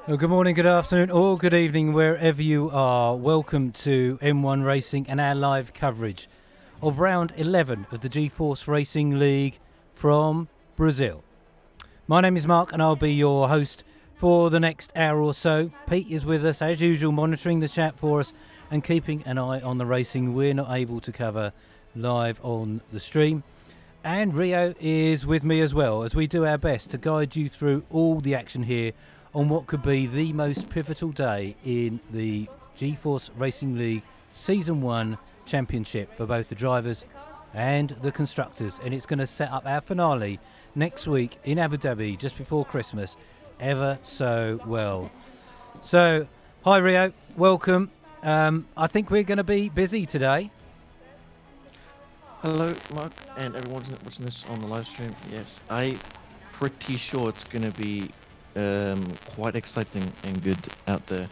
Well, good morning, good afternoon, or good evening, wherever you are. Welcome to M1 Racing and our live coverage of round 11 of the G-Force Racing League from Brazil. My name is Mark and I'll be your host for the next hour or so. Pete is with us as usual, monitoring the chat for us and keeping an eye on the racing we're not able to cover live on the stream. And Rio is with me as well as we do our best to guide you through all the action here on what could be the most pivotal day in the G-Force Racing League Season 1 Championship for both the drivers and the constructors. And it's going to set up our finale next week in Abu Dhabi just before Christmas ever so well. So, hi Rio, welcome. I think we're going to be busy today. Hello, Mark, and everyone watching this on the live stream. Yes, I'm pretty sure it's going to be quite exciting and good out there.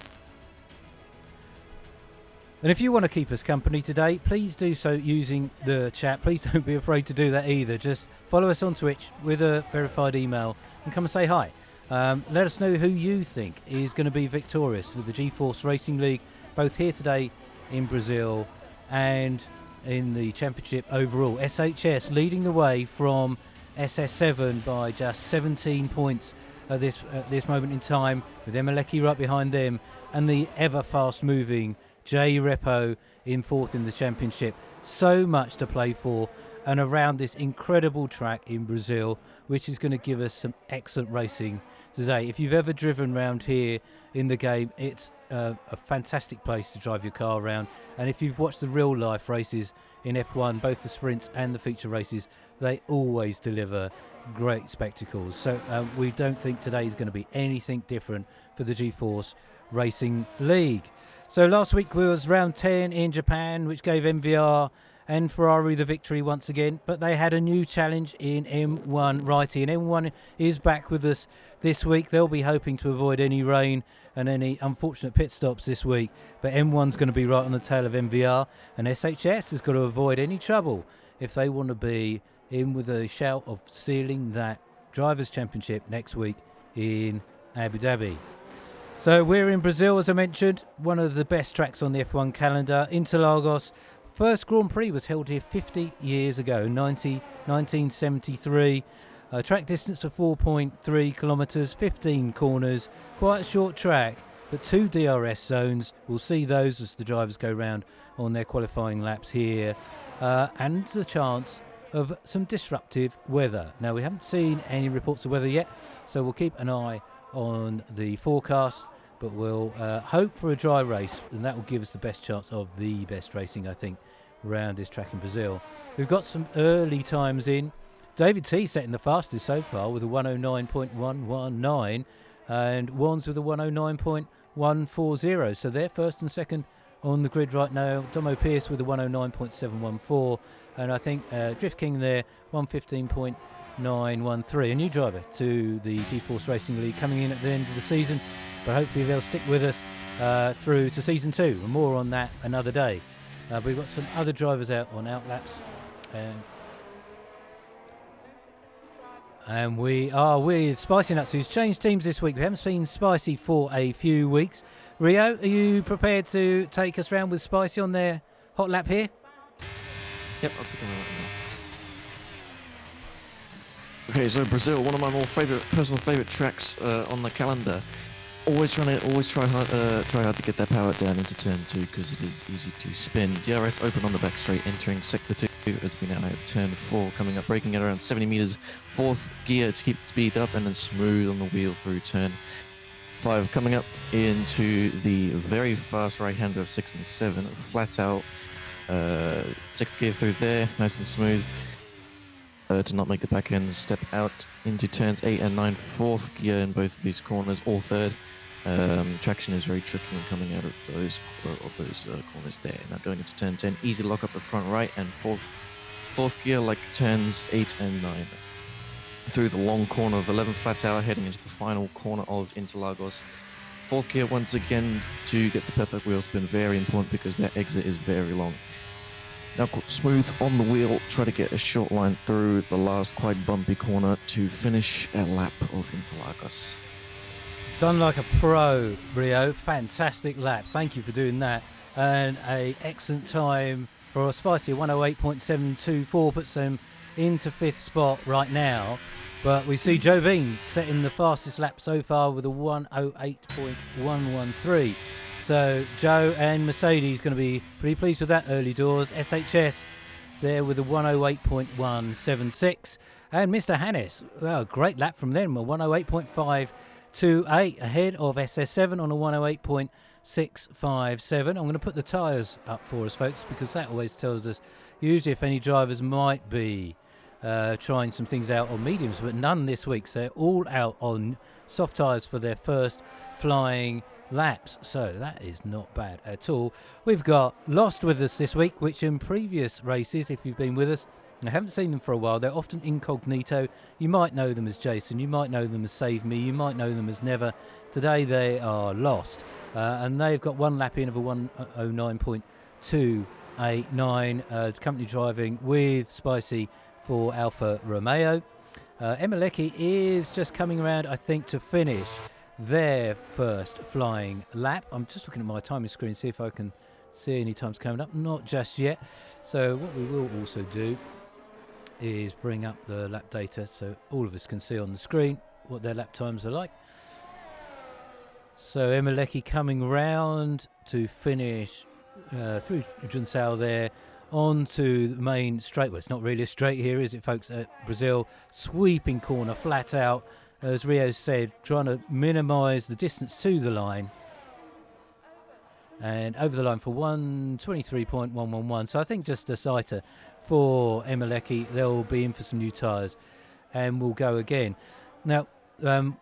And if you want to keep us company today, please do so using the chat. Please don't be afraid to do that either. Just follow us on Twitch with a verified email and come and say hi. Let us know who you think is going to be victorious with the G-Force Racing League, both here today in Brazil and in the championship overall. SHS leading the way from SS7 by just 17 points at this moment in time, with Emeleki right behind them and the ever fast moving J Repo in fourth in the championship. So much to play for and around this incredible track in Brazil, which is going to give us some excellent racing today. If you've ever driven around here in the game, it's a fantastic place to drive your car around. And if you've watched the real life races in F1, both the sprints and the feature races, they always deliver great spectacles. So we don't think today is going to be anything different for the G-Force Racing League. So last week was round 10 in Japan, which gave MVR and Ferrari the victory once again, but they had a new challenge in M1 Righty, and M1 is back with us this week. They'll be hoping to avoid any rain and any unfortunate pit stops this week, but M1's going to be right on the tail of MVR, and SHS has got to avoid any trouble if they want to be in with a shout of sealing that Drivers' Championship next week in Abu Dhabi. So we're in Brazil, as I mentioned, one of the best tracks on the F1 calendar. Interlagos, first Grand Prix was held here 50 years ago, 1973. Track distance of 4.3 kilometres, 15 corners, quite a short track, but 2 DRS zones. We'll see those as the drivers go round on their qualifying laps here, and the chance of some disruptive weather. Now, we haven't seen any reports of weather yet, so we'll keep an eye on the forecast, but we'll hope for a dry race, and that will give us the best chance of the best racing, I think, around this track in Brazil. We've got some early times in. David T setting the fastest so far with a 109.119, and Wands with a 109.140. So they're first and second on the grid right now. Domo Pierce with a 109.714, and I think Drift King there 115.913. A new driver to the G-Force Racing League coming in at the end of the season, but hopefully they'll stick with us through to season 2, and more on that another day. We've got some other drivers out on outlaps, and we are with Spicy Nuts, who's changed teams this week. We haven't seen Spicy for a few weeks. Rio, are you prepared to take us round with Spicy on their hot lap here? Yep, I'll take a minute now. Okay, so Brazil, one of my more personal favorite tracks on the calendar. Always try hard to get that power down into turn 2 because it is easy to spin. DRS open on the back straight, entering sector 2 as we now have turn 4 coming up, braking at around 70 meters, 4th gear to keep the speed up, and then smooth on the wheel through turn 5. Coming up into the very fast right-hander of 6 and 7, flat out, 6th gear through there, nice and smooth. To not make the back end step out into turns 8 and 9, 4th gear in both of these corners, all 3rd. Traction is very tricky when coming out of those corners there. Now going into turn 10, easy lock up the front right, and 4th gear like turns 8 and 9. Through the long corner of 11 flat out, heading into the final corner of Interlagos. 4th gear once again to get the perfect wheel spin, very important because that exit is very long. Now smooth on the wheel, try to get a short line through the last quite bumpy corner to finish a lap of Interlagos. Done like a pro, Rio. Fantastic lap. Thank you for doing that. And a excellent time for a Spicy 108.724 puts them into 5th spot right now. But we see Joe Bean setting the fastest lap so far with a 108.113. So Joe and Mercedes going to be pretty pleased with that early doors. SHS there with a 108.176. And Mr. Hannes, great lap from them, a 108.528 ahead of SS7 on a 108.657. I'm going to put the tyres up for us, folks, because that always tells us usually if any drivers might be trying some things out on mediums, but none this week. So they're all out on soft tyres for their first flying laps. So that is not bad at all. We've got Lost with us this week, which in previous races, if you've been with us, I haven't seen them for a while. They're often incognito. You might know them as Jason. You might know them as Save Me. You might know them as Never. Today they are Lost. And they've got one lap in of a 109.289. Company driving with Spicy for Alfa Romeo. Emma Leckie is just coming around, I think, to finish their first flying lap. I'm just looking at my timing screen, see if I can see any times coming up. Not just yet. So what we will also do is bring up the lap data so all of us can see on the screen what their lap times are like. So Emma Leckie coming round to finish through Junsao there onto the main straight. Well, it's not really a straight here, is it, folks, at Brazil. Sweeping corner, flat out, as Rio said, trying to minimise the distance to the line. And over the line for 123.111. So I think just a sighter for Emma Leckie. They'll be in for some new tyres and we'll go again. Now,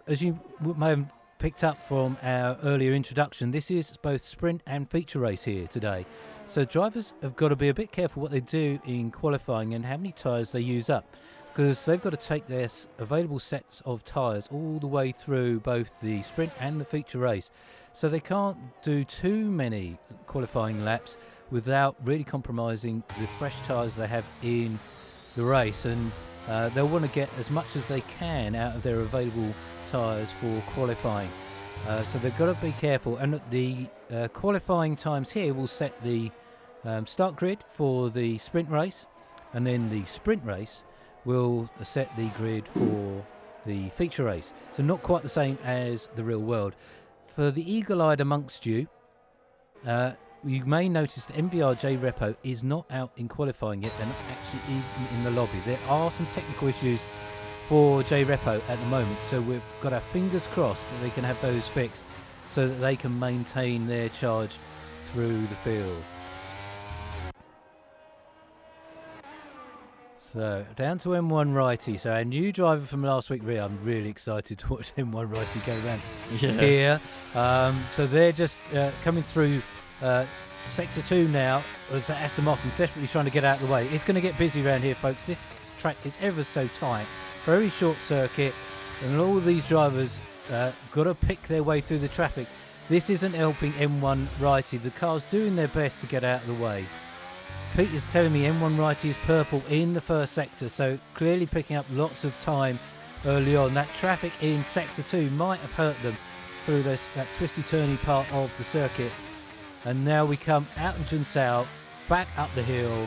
as you may have picked up from our earlier introduction, this is both sprint and feature race here today. So drivers have got to be a bit careful what they do in qualifying and how many tyres they use up, because they've got to take their available sets of tyres all the way through both the sprint and the feature race. So they can't do too many qualifying laps without really compromising the fresh tyres they have in the race, and they'll want to get as much as they can out of their available tyres for qualifying. So they've got to be careful, and the qualifying times here will set the start grid for the sprint race, and then the sprint race will set the grid for the feature race. So not quite the same as the real world. For the eagle-eyed amongst you, you may notice that MVRJ Repo is not out in qualifying yet. They're not actually even in the lobby. There are some technical issues for J Repo at the moment, so we've got our fingers crossed that they can have those fixed so that they can maintain their charge through the field. So down to M1 Righty. So our new driver from last week, Rhea, I'm really excited to watch M1 Righty go around here. So they're just coming through Sector 2 now, as Aston Martin's desperately trying to get out of the way. It's going to get busy around here, folks. This track is ever so tight, very short circuit, and all these drivers got to pick their way through the traffic. This isn't helping M1 Righty. The car's doing their best to get out of the way. Pete is telling me M1 Righty is purple in the first sector, so clearly picking up lots of time early on. That traffic in Sector 2 might have hurt them through that twisty-turny part of the circuit. And now we come out of Junsao, back up the hill.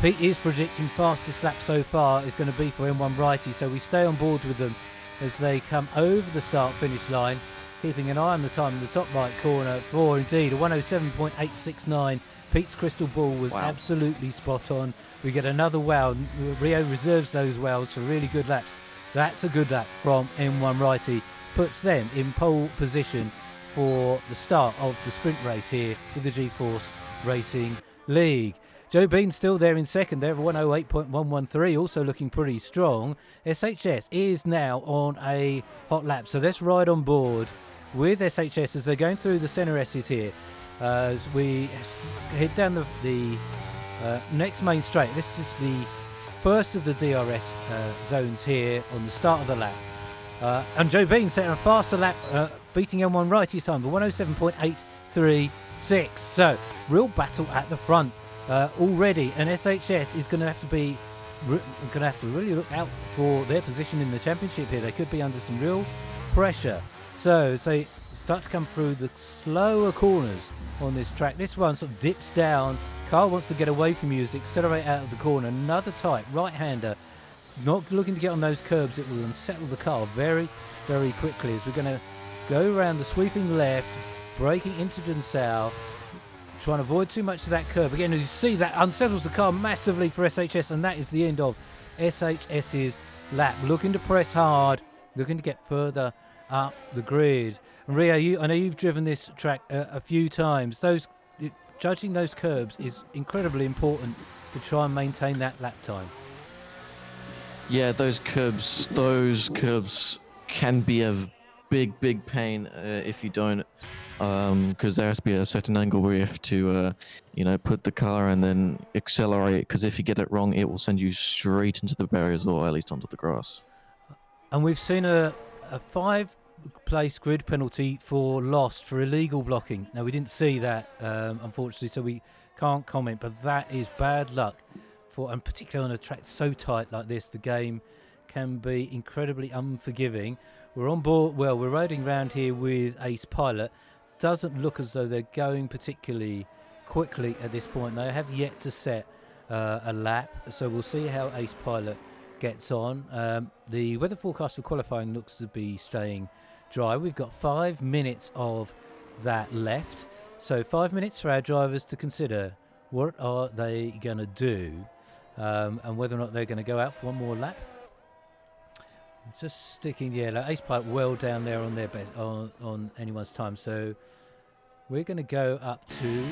Pete is predicting fastest lap so far is going to be for M1 Righty, so we stay on board with them as they come over the start-finish line, keeping an eye on the time in the top right corner for indeed a 107.869. Pete's crystal ball was absolutely spot on. We get another wow. Rio reserves those wows for really good laps. That's a good lap from M1 Righty. Puts them in pole position for the start of the sprint race here with the G-Force Racing League. Joe Bean's still there in second there, 108.113, also looking pretty strong. SHS is now on a hot lap, so let's ride on board with SHS as they're going through the centre S's here. As we head down the next main straight. This is the first of the DRS zones here on the start of the lap. And Joe Bean setting a faster lap, beating M1 Righty's time for 107.836. So, real battle at the front already, and SHS is going to have to really look out for their position in the championship here. They could be under some real pressure. So they start to come through the slower corners on this track. This one sort of dips down. Carl wants to get away from you, accelerate out of the corner. Another tight right-hander, not looking to get on those curbs. It will unsettle the car very, very quickly as we're going to go around the sweeping left, braking into Jinsao, trying to avoid too much of that curb. Again, as you see, that unsettles the car massively for SHS, and that is the end of SHS's lap. Looking to press hard, looking to get further up the grid. And Rio, I know you've driven this track a few times. Judging those curbs is incredibly important to try and maintain that lap time. Yeah, those curbs can be a big pain if you don't, because there has to be a certain angle where you have to, put the car and then accelerate. Because if you get it wrong, it will send you straight into the barriers or at least onto the grass. And we've seen a 5-place grid penalty for lost for illegal blocking. Now, we didn't see that, unfortunately, so we can't comment, but that is bad luck and particularly on a track so tight like this. The game can be incredibly unforgiving. We're on board, we're riding around here with Ace Pilot. Doesn't look as though they're going particularly quickly at this point. They have yet to set a lap, so we'll see how Ace Pilot gets on. The weather forecast for qualifying looks to be staying dry. We've got 5 minutes of that left, so 5 minutes for our drivers to consider what are they going to do, and whether or not they're going to go out for one more lap. Just sticking, like Ace Pilot well down there on their best on anyone's time. So we're going to go up to,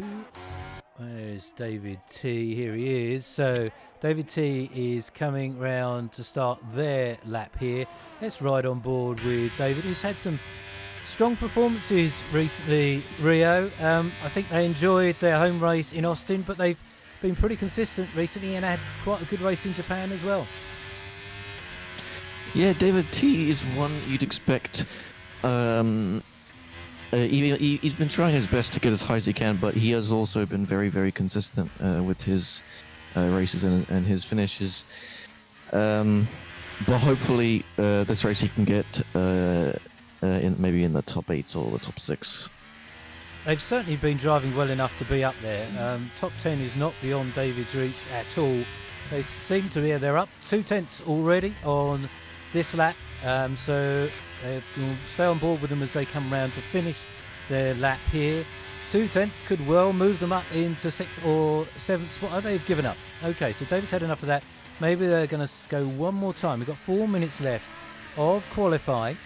where's David T? Here he is. So David T is coming round to start their lap here. Let's ride on board with David, who's had some strong performances recently, Rio. I think they enjoyed their home race in Austin, but they've been pretty consistent recently and had quite a good race in Japan as well. Yeah, David T is one you'd expect. He's been trying his best to get as high as he can, but he has also been very, very consistent with his races and his finishes. But hopefully, this race he can get maybe in the top 8 or the top 6. They've certainly been driving well enough to be up there. Top 10 is not beyond David's reach at all. They seem to be, they're up 2/10 already on this lap, so we'll stay on board with them as they come round to finish their lap here. 2/10 could well move them up into 6th or 7th spot. Oh, they've given up. Okay, so David's had enough of that. Maybe they're going to go one more time. We've got 4 minutes left of qualifying.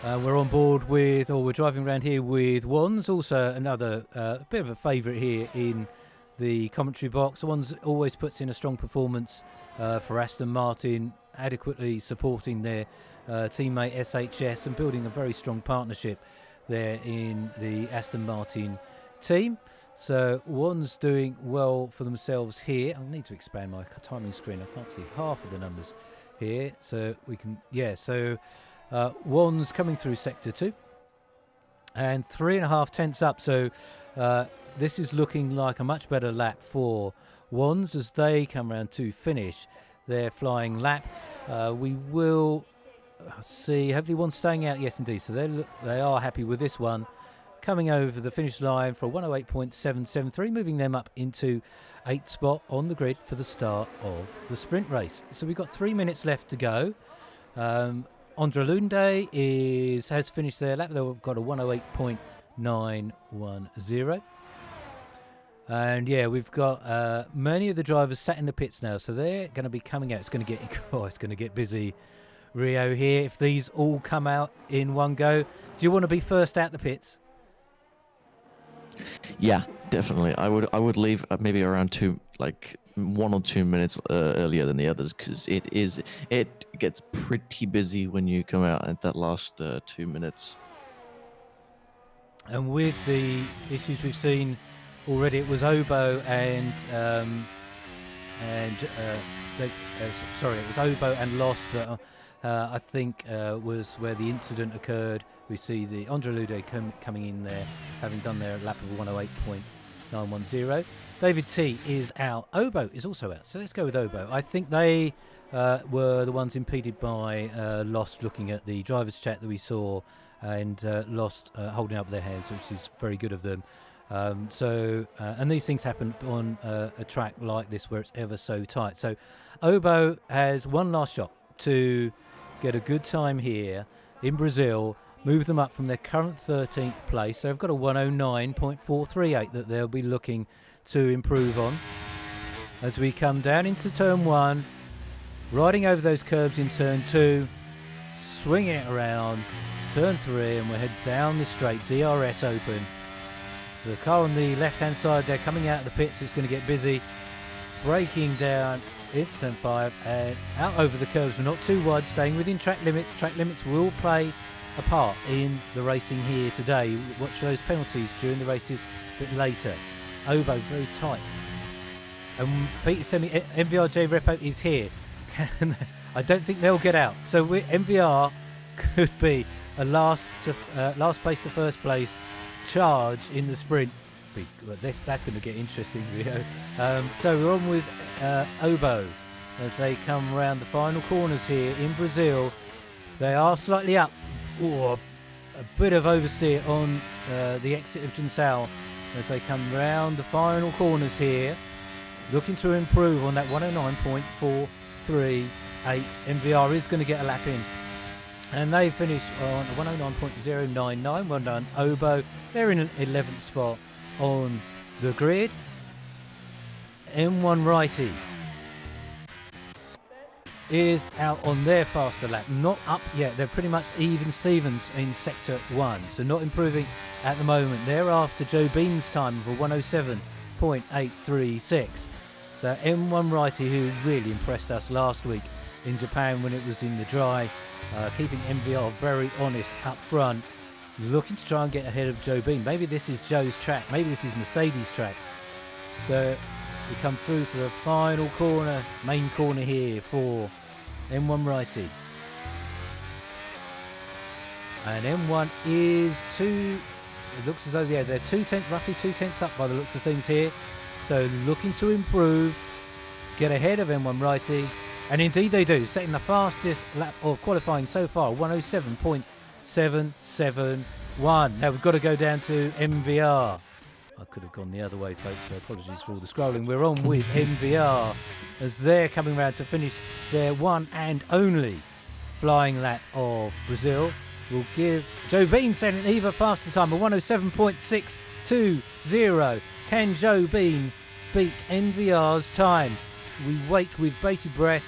We're on board with, or we're driving around here with Wands, also another bit of a favourite here in the commentary box. Wands always puts in a strong performance for Aston Martin, adequately supporting their teammate SHS and building a very strong partnership there in the Aston Martin team. So Wands doing well for themselves here. I'll need to expand my timing screen. I can't see half of the numbers here. So we can, Wands coming through sector 2 and 3.5 tenths up. So this is looking like a much better lap for Wands as they come around to finish their flying lap. We will see, hopefully Wands staying out. Yes, indeed. So they are happy with this one. Coming over the finish line for 108.773, moving them up into 8th spot on the grid for the start of the sprint race. So we've got 3 minutes left to go. Andra Lunde has finished their lap. They've got a 108.910. And we've got many of the drivers sat in the pits now, so they're going to be coming out. It's going to get busy, Rio, here. If these all come out in one go, do you want to be first out the pits? Yeah, definitely. I would leave maybe around 1 or 2 minutes earlier than the others, because it gets pretty busy when you come out at that last 2 minutes. And with the issues we've seen already, it was Obo and it was Obo and Lost that I think was where the incident occurred. We see the Andra Lude coming in there, having done their lap of 108.9. 910. David T is out. Obo is also out. So let's go with Obo. I think they were the ones impeded by Lost looking at the driver's chat that we saw, and Lost holding up their hands, which is very good of them. And these things happen on a track like this where it's ever so tight. So Obo has one last shot to get a good time here in Brazil, move them up from their current 13th place. So they've got a 109.438 that they'll be looking to improve on as we come down into turn 1, riding over those curbs in turn 2, swinging it around turn 3, and we'll head down this straight. DRS open. So the car on the left hand side there coming out of the pits, it's going to get busy, braking down. It's turn 5 and out over the curves. We're not too wide, staying within track limits. Track limits will play a part in the racing here today. Watch those penalties during the races a bit later. Obo very tight. And Peter's telling me MVRJ Repo is here. I don't think they'll get out. So MVR could be a last place to first place charge in the sprint. That's going to get interesting, Rio. So we're on with Obo as they come around the final corners here in Brazil. They are slightly up. Ooh, a bit of oversteer on the exit of Jinsao as they come round the final corners here, looking to improve on that 109.438. MVR is going to get a lap in, and they finish on 109.099. Well done, Obo. They're in an 11th spot on the grid. M1 Righty is out on their faster lap, not up yet. They're pretty much even Stevens in sector 1, so not improving at the moment. They're after Joe Bean's time of a 107.836. So M1 Righty, who really impressed us last week in Japan when it was in the dry, keeping MVR very honest up front, looking to try and get ahead of Joe Bean. Maybe this is Joe's track, maybe this is Mercedes' track. So we come through to the final corner, main corner here for M1 Righty. And M1 is it looks as though they're roughly 2/10 up by the looks of things here. So looking to improve, get ahead of M1 Righty. And indeed they do, setting the fastest lap of qualifying so far, 107.771. Now we've got to go down to MVR. I could have gone the other way, folks, so apologies for all the scrolling. We're on with MVR as they're coming round to finish their one and only flying lap of Brazil. We'll give Joe Bean setting an even faster time of 107.620. Can Joe Bean beat MVR's time? We wait with bated breath.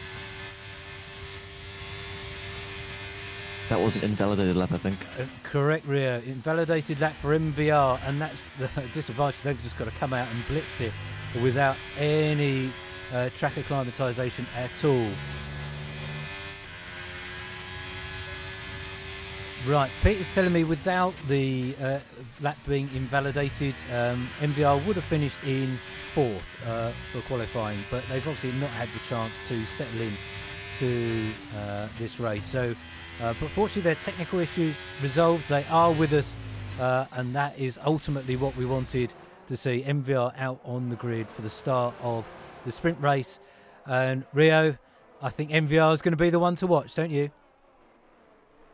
That was an invalidated lap, I think. Correct, Rio. Invalidated lap for MVR, and that's the disadvantage. They've just got to come out and blitz it without any track acclimatisation at all. Right, Peter's telling me without the lap being invalidated, MVR would have finished in 4th for qualifying, but they've obviously not had the chance to settle in to this race. So, but fortunately their technical issues resolved. They are with us, and that is ultimately what we wanted to see. MVR out on the grid for the start of the sprint race. And Rio, I think MVR is going to be the one to watch, don't you?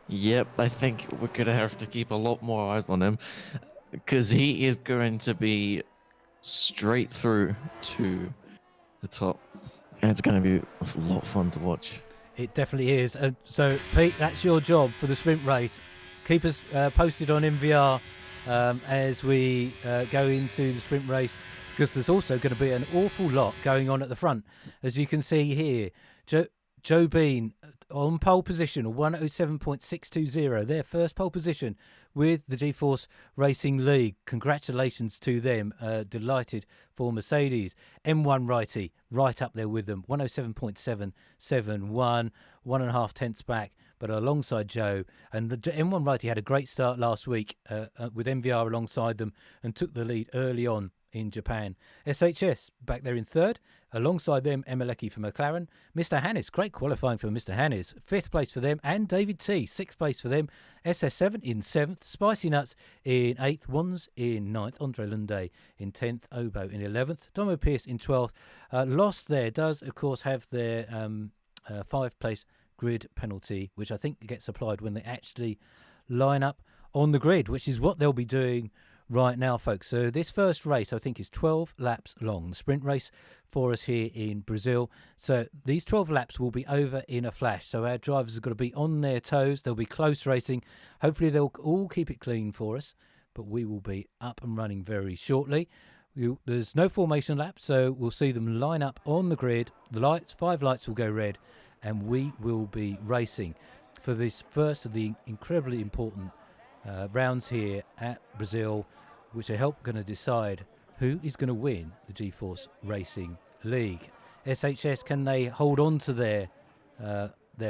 Yep, I think we're going to have to keep a lot more eyes on him, because he is going to be straight through to the top, and it's going to be a lot of fun to watch. It definitely is. So, Pete, that's your job for the sprint race. Keep us posted on MVR as we go into the sprint race, because there's also going to be an awful lot going on at the front. As you can see here, Joe Bean on pole position, 107.620, their first pole position with the G-Force Racing League. Congratulations to them. Delighted for Mercedes. M1 Righty right up there with them, 107.771, 1.5 tenths back, but alongside Joe. And the M1 Righty had a great start last week with MVR alongside them and took the lead early on in Japan. SHS back there in third. Alongside them, Emelecki for McLaren. Mr. Hannes, great qualifying for Mr. Hannes. Fifth place for them. And David T, sixth place for them. SS7 in seventh. Spicy Nuts in eighth. Wands in ninth. Andre Lunde in 10th. Obo in 11th. Domo Pierce in 12th. Lost there does, of course, have their 5-place grid penalty, which I think gets applied when they actually line up on the grid, which is what they'll be doing right now, folks. So this first race, I think, is 12 laps long. The sprint race for us here in Brazil. So these 12 laps will be over in a flash. So our drivers have got to be on their toes. There'll be close racing. Hopefully they'll all keep it clean for us, but we will be up and running very shortly. There's no formation lap, so we'll see them line up on the grid. The lights, 5 lights will go red, and we will be racing for this first of the incredibly important rounds here at Brazil, which are going to decide who is going to win the G-Force Racing League. SHS, can they hold on to their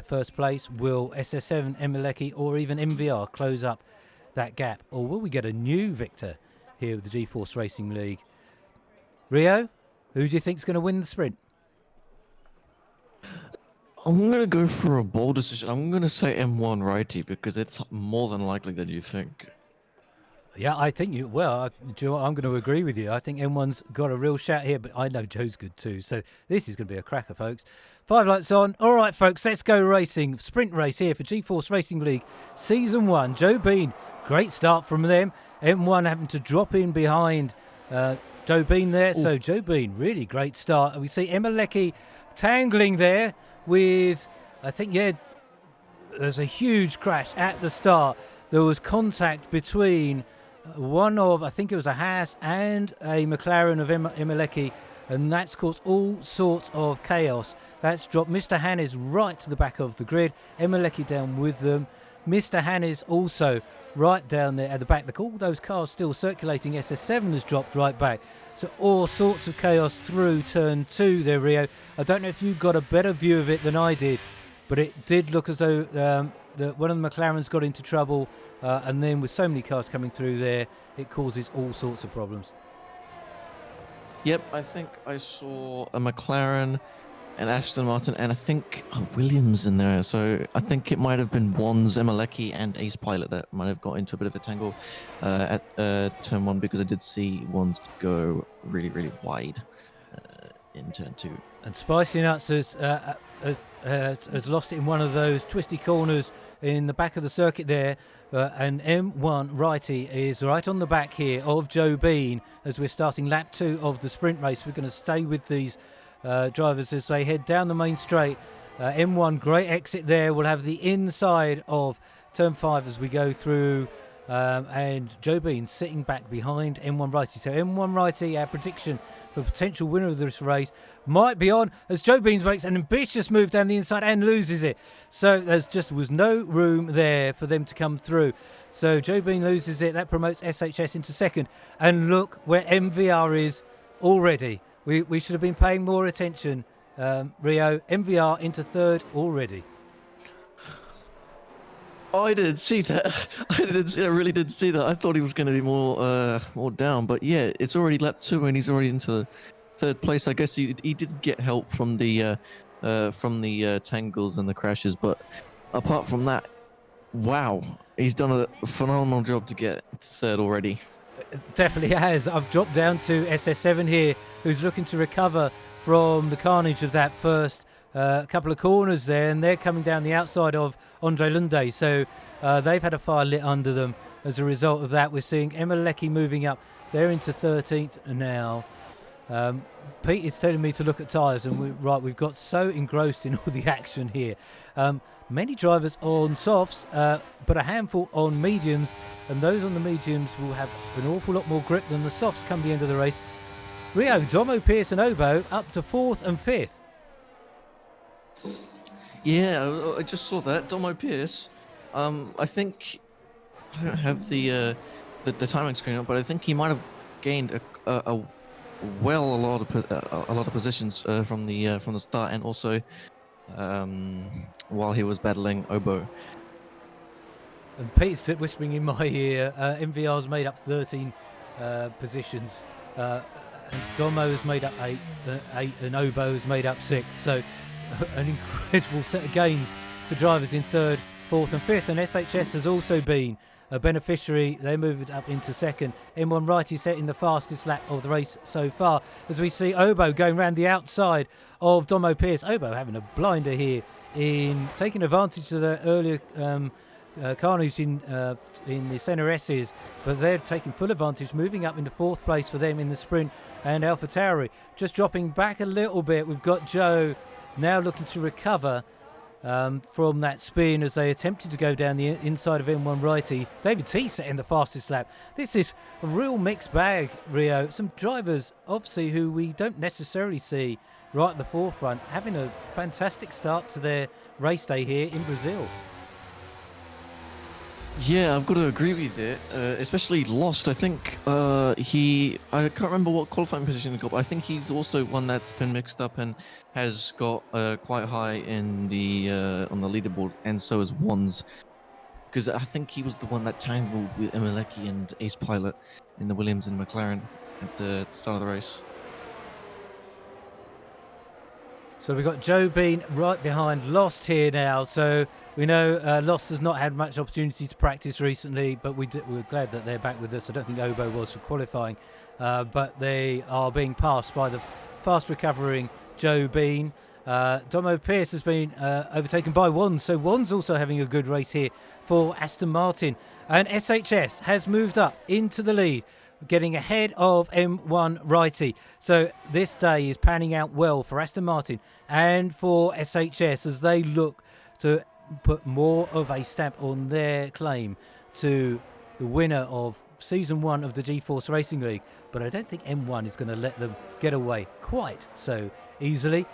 first place? Will SS7, Emelecki, or even MVR close up that gap? Or will we get a new victor here with the G-Force Racing League? Rio, who do you think is going to win the sprint? I'm going to go for a bold decision. I'm going to say M1 righty because it's more than likely than you think. Yeah, I think you. Well, Joe, I'm going to agree with you. I think M1's got a real shout here, but I know Joe's good too. So this is going to be a cracker, folks. 5 lights on. All right, folks, let's go racing. Sprint race here for G-Force Racing League Season 1. Joe Bean, great start from them. M1 having to drop in behind Joe Bean there. Ooh. So Joe Bean, really great start. And we see Emelecki tangling there with, I think, there's a huge crash at the start. There was contact between one of, I think it was a Haas and a McLaren of Emelecki, and that's caused all sorts of chaos. That's dropped Mr. Hannes right to the back of the grid. Emelecki down with them. Mr. Hannes also right down there at the back. All those cars still circulating. SS7 has dropped right back. So all sorts of chaos through turn 2 there, Rio. I don't know if you got a better view of it than I did, but it did look as though one of the McLarens got into trouble, and then with so many cars coming through there, it causes all sorts of problems. Yep, I think I saw a McLaren, and Aston Martin, and I think Williams in there. So I think it might have been Wands, Emelecki, and Ace Pilot that might have got into a bit of a tangle at turn 1, because I did see Wands go really, really wide in turn 2. And Spicy Nuts has lost it in one of those twisty corners in the back of the circuit there. And M1 righty is right on the back here of Joe Bean as we're starting lap 2 of the sprint race. We're going to stay with these drivers as they head down the main straight. M1, great exit there. We'll have the inside of turn 5 as we go through, and Joe Bean sitting back behind M1 righty. So M1 righty, our prediction for potential winner of this race, might be on as Joe Bean makes an ambitious move down the inside and loses it. So there was no room there for them to come through. So Joe Bean loses it. That promotes SHS into second. And look where MVR is already. We should have been paying more attention. Rio, MVR into third already. Oh, I didn't see that. I really didn't see that. I thought he was going to be more down, but yeah, it's already lap 2 and he's already into third place. I guess he did get help from the tangles and the crashes, but apart from that, wow, he's done a phenomenal job to get third already. Definitely has. I've dropped down to SS7 here, who's looking to recover from the carnage of that first couple of corners there, and they're coming down the outside of Andre Lunde. So they've had a fire lit under them. As a result of that, we're seeing Emelecki moving up. They're into 13th now. Pete is telling me to look at tyres, and we've got so engrossed in all the action here. Many drivers on softs, but a handful on mediums, and those on the mediums will have an awful lot more grip than the softs come the end of the race. Rio, Domo, Pierce and Obo up to 4th and 5th. Yeah, I just saw that. Domo Pierce, I think, I don't have the timing screen up, but I think he might have gained a lot of positions from the start, and also while he was battling Obo. And Pete's whispering in my ear, MVR's made up 13 positions and Domo has made up eighth, and Obo has made up sixth. So an incredible set of gains for drivers in third, fourth and fifth. And SHS has also been a beneficiary. They moved up into second. M1 Righty setting the fastest lap of the race so far, as we see Obo going around the outside of Domo Pierce. Obo having a blinder here in taking advantage of the earlier Carnage in the Senna S's, but they're taking full advantage, moving up into fourth place for them in the sprint. And AlphaTauri just dropping back a little bit. We've got Joe now looking to recover from that spin as they attempted to go down the inside of M1 Righty. David T setting the fastest lap. This is a real mixed bag, Rio. Some drivers, obviously, who we don't necessarily see right at the forefront, having a fantastic start to their race day here in Brazil. Yeah, I've got to agree with it. Especially Lost. I think I can't remember what qualifying position he got, but I think he's also one that's been mixed up and has got quite high in the on the leaderboard, and so has Wands, because I think he was the one that tangled with Emeleki and Ace Pilot in the Williams and McLaren at the start of the race. So we've got Joe Bean right behind Lost here now. So we know Lost has not had much opportunity to practice recently, but we're glad that they're back with us. I don't think Obo was for qualifying, but they are being passed by the fast recovering Joe Bean. Domo Pierce has been overtaken by Wands, so Wands also having a good race here for Aston Martin. And SHS has moved up into the lead, getting ahead of M1 Righty. So this day is panning out well for Aston Martin and for SHS as they look to put more of a stamp on their claim to the winner of Season 1 of the G-Force Racing League. But I don't think M1 is going to let them get away quite so easily.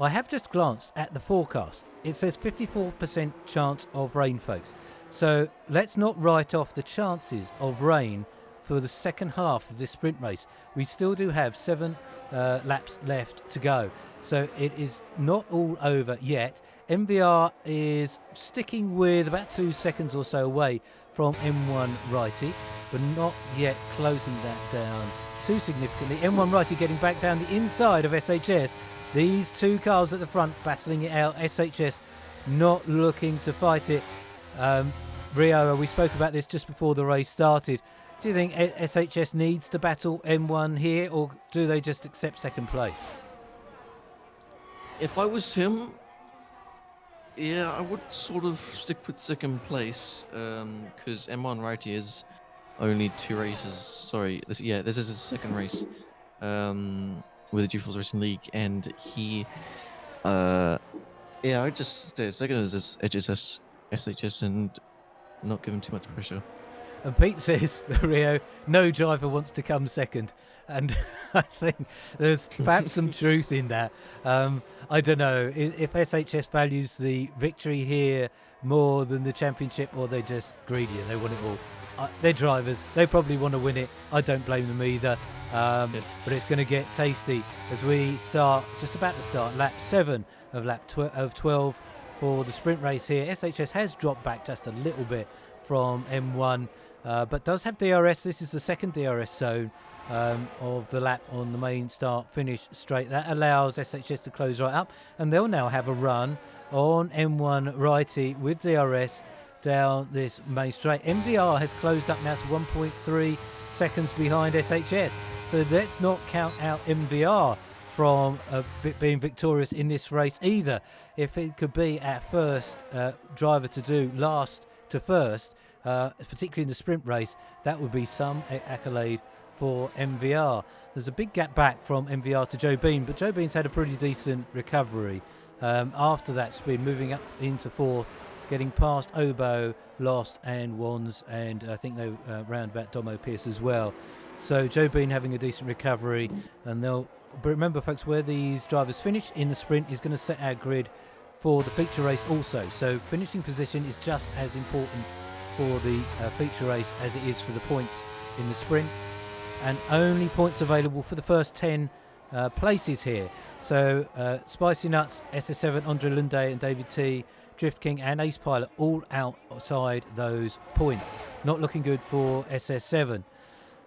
I have just glanced at the forecast. It says 54% chance of rain, folks. So let's not write off the chances of rain for the second half of this sprint race. We still do have 7 laps left to go. So it is not all over yet. MVR is sticking with about 2 seconds or so away from M1 Righty, but not yet closing that down too significantly. M1 Righty getting back down the inside of SHS. These two cars at the front battling it out. SHS not looking to fight it. Rio, we spoke about this just before the race started. Do you think SHS needs to battle M1 here, or do they just accept second place? If I was him, yeah, I would sort of stick with second place, because M1 Righty is only 2 races. Sorry, this is his second race with the G-Force Racing League, and he, I'd just stay second as SHS and not give him too much pressure. And Pete says, Rio, no driver wants to come second. And I think there's perhaps some truth in that. I don't know if SHS values the victory here more than the championship, or they're just greedy and they want it all. They're drivers. They probably want to win it. I don't blame them either. But it's going to get tasty as we start, just about to start, lap 7 of 12 for the sprint race here. SHS has dropped back just a little bit from M1, but does have DRS. This is the second DRS zone of the lap on the main start finish straight. That allows SHS to close right up, and they'll now have a run on M1 Righty with DRS down this main straight. MVR has closed up now to 1.3 seconds behind SHS, so let's not count out MVR from being victorious in this race either. If it could be our first driver to do last to first, particularly in the sprint race, that would be some accolade for MVR. There's a big gap back from MVR to Joe Bean, but Joe Bean's had a pretty decent recovery after that spin, moving up into fourth, getting past Obo, Lost and Wands, and I think they round about Domo Pierce as well. So Joe Bean having a decent recovery, and but remember folks, where these drivers finish in the sprint is going to set our grid for the feature race also. So finishing position is just as important for the feature race as it is for the points in the sprint, and only points available for the first 10 places here. So Spicy Nuts, SS7, Andre Lunde and David T, Drift King and Ace Pilot all outside those points. Not looking good for SS7.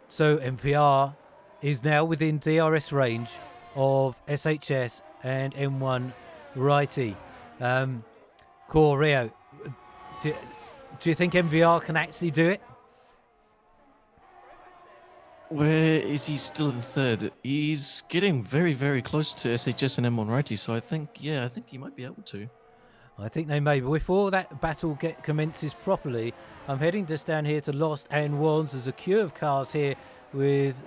So MVR is now within DRS range of SHS and M1 Righty. Rio, do you think MVR can actually do it? Where is he still in third? He's getting very, very close to SHS and M1 Righty, so I think he might be able to. I think they may, but before that battle commences properly, I'm heading just down here to Lost and Wands. There's a queue of cars here with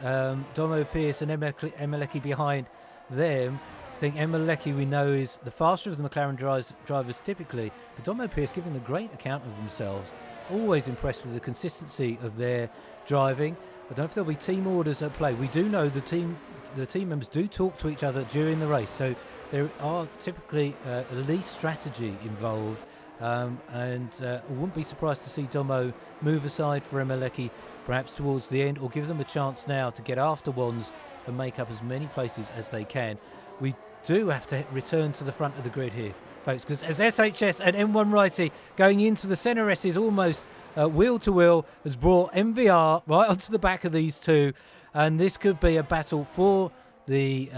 Domo Pierce and Emelecki behind them. I think Emelecki, we know, is the faster of the McLaren drivers typically, but Domo Pierce giving a great account of themselves. Always impressed with the consistency of their driving. I don't know if there'll be team orders at play. We do know the team members do talk to each other during the race, so there are typically at least strategy involved, and I wouldn't be surprised to see Domo move aside for Emelecki perhaps towards the end, or give them a chance now to get after Wands and make up as many places as they can. We do have to return to the front of the grid here, folks, because as SHS and M1 Righty going into the centre S is almost wheel to wheel, has brought MVR right onto the back of these two, and this could be a battle for the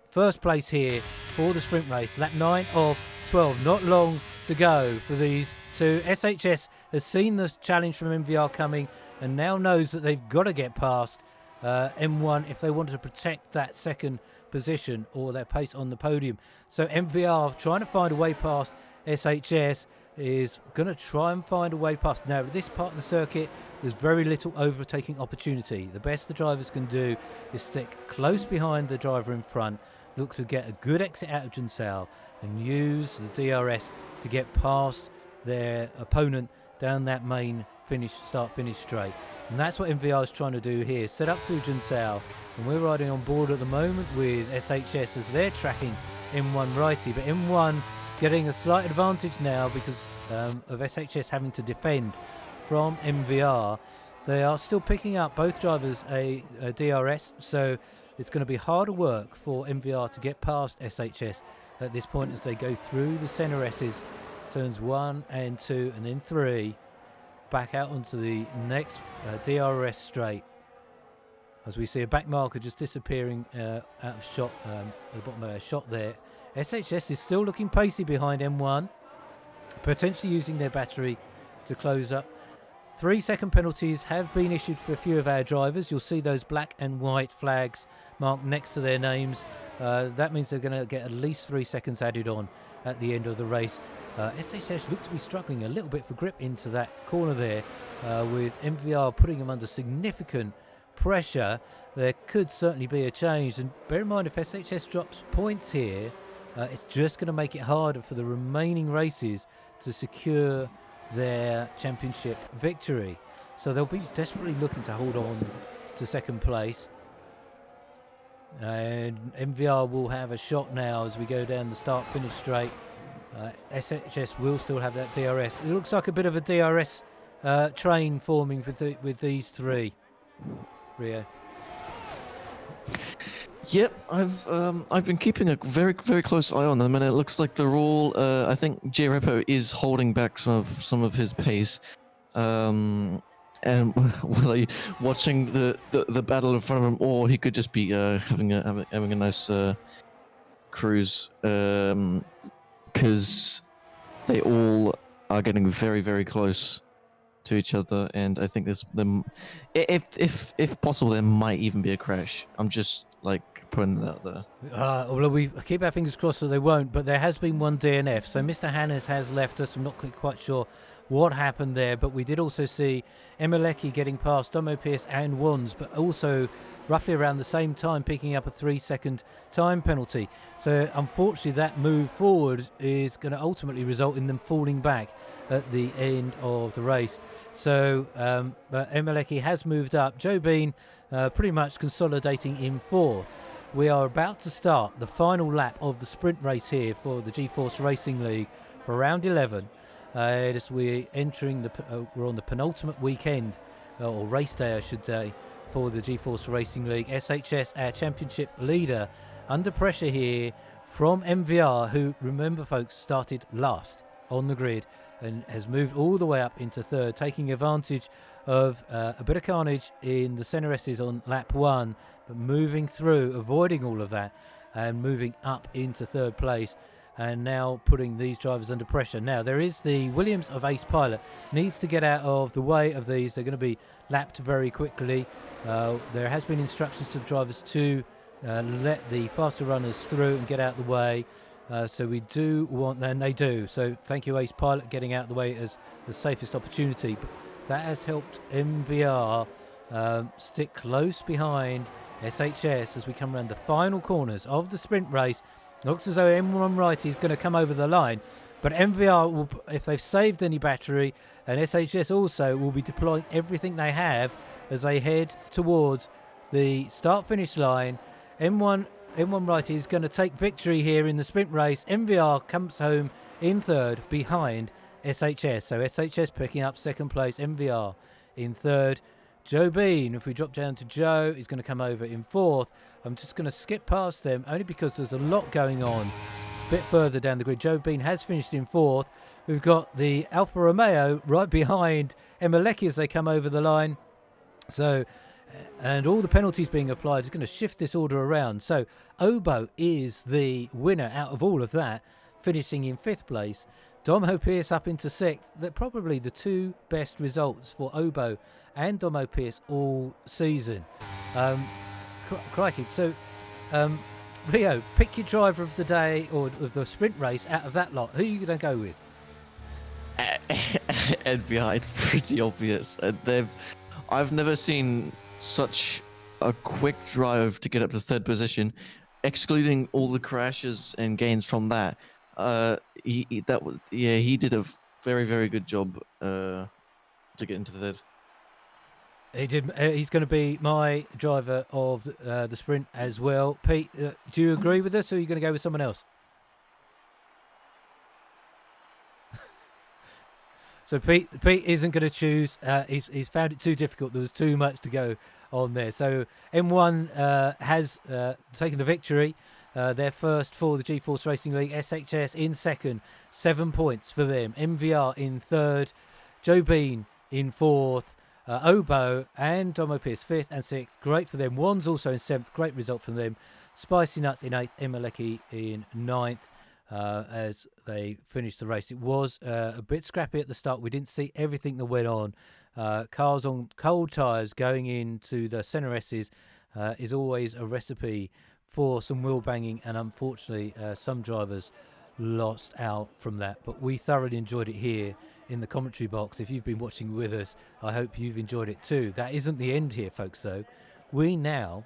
first place here for the sprint race. Lap 9 of 12, not long to go for these two. SHS has seen the challenge from MVR coming and now knows that they've got to get past M1 if they want to protect that second position or their pace on the podium. So MVR trying to find a way past SHS is going to try and find a way past. Now, at this part of the circuit, there's very little overtaking opportunity. The best the drivers can do is stick close behind the driver in front, look to get a good exit out of Jinsao, and use the DRS to get past their opponent down that main start-finish straight. And that's what MVR is trying to do here, set up through Jinsao. And we're riding on board at the moment with SHS as they're tracking M1 Righty, but M1 getting a slight advantage now because of SHS having to defend from MVR. They are still picking up, both drivers, a DRS, so it's going to be harder work for MVR to get past SHS at this point as they go through the centre S's, turns 1 and 2 and then 3, back out onto the next DRS straight. As we see a back marker just disappearing out of shot, at the bottom of our shot there. SHS is still looking pacey behind M1, potentially using their battery to close up. 3-second penalties have been issued for a few of our drivers. You'll see those black and white flags marked next to their names. That means they're going to get at least 3 seconds added on at the end of the race. SHS look to be struggling a little bit for grip into that corner there, with MVR putting them under significant pressure. There could certainly be a change, and bear in mind if SHS drops points here, it's just going to make it harder for the remaining races to secure their championship victory. So they'll be desperately looking to hold on to second place. And MVR will have a shot now as we go down the start-finish straight. SHS will still have that DRS. It looks like a bit of a DRS train forming with these three. Rio. Yep, I've been keeping a very, very close eye on them, and it looks like they're all. I think J Repo is holding back some of his pace, and well, watching the battle in front of him, or he could just be having a nice cruise, because they all are getting very, very close to each other, and I think there's them. If possible, there might even be a crash. I'm just like putting it out there. Although we keep our fingers crossed that they won't, but there has been one DNF. So Mr. Hannes has left us. I'm not quite sure what happened there, but we did also see Emelecki getting past Domo Pierce and Wands, but also roughly around the same time picking up a 3-second time penalty. So unfortunately that move forward is going to ultimately result in them falling back at the end of the race. So but Emelecki has moved up. Joe Bean pretty much consolidating in fourth. We are about to start the final lap of the sprint race here for the G-Force Racing League for round 11. As we're entering we're on the penultimate weekend, or race day I should say, for the G-Force Racing League. SHS, our championship leader, under pressure here from MVR, who, remember folks, started last on the grid and has moved all the way up into third, taking advantage of a bit of carnage in the centre S's on lap 1, but moving through, avoiding all of that and moving up into third place, and now putting these drivers under pressure. Now, there is the Williams of Ace Pilot, needs to get out of the way of these. They're going to be lapped very quickly. There has been instructions to the drivers to let the faster runners through and get out of the way. So we do want, and they do. So thank you, Ace Pilot, getting out of the way as the safest opportunity. But that has helped MVR stick close behind SHS as we come around the final corners of the sprint race. Looks as though M1 Righty is going to come over the line, but MVR will, if they've saved any battery, and SHS also will be deploying everything they have as they head towards the start-finish line. M1 Righty is going to take victory here in the sprint race. MVR comes home in third behind SHS. So SHS picking up second place, MVR in third. Joe Bean, if we drop down to Joe, is going to come over in fourth. I'm just going to skip past them only because there's a lot going on a bit further down the grid. Joe Bean has finished in fourth. We've got the Alfa Romeo right behind Emma Leckie as they come over the line. So, and all the penalties being applied is going to shift this order around. So Obo is the winner out of all of that, finishing in fifth place. Dom Pierce up into sixth. They're probably the two best results for Obo and Dom Pierce all season. Crikey. So, Rio, pick your driver of the day or of the sprint race out of that lot. Who are you going to go with? NBI, it's pretty obvious. I've never seen such a quick drive to get up to third position, excluding all the crashes and gains from that. He did a very, very good job to get into third. He did. He's going to be my driver of the sprint as well. Pete, do you agree with us, or are you going to go with someone else? So Pete isn't going to choose. He's found it too difficult. There was too much to go on there. So M1 has taken the victory. They're first for the G-Force Racing League. SHS in second, 7 points for them. MVR in third. Joe Bean in fourth. Obo and Domo Pierce fifth and sixth. Great for them. Wands also in seventh. Great result from them. Spicy Nuts in eighth. Emma Leckie in ninth. As they finished the race. It was a bit scrappy at the start. We didn't see everything that went on. Cars on cold tyres going into the centre S's is always a recipe for some wheel banging, and unfortunately some drivers lost out from that. But we thoroughly enjoyed it here in the commentary box. If you've been watching with us, I hope you've enjoyed it too. That isn't the end here, folks, though. We now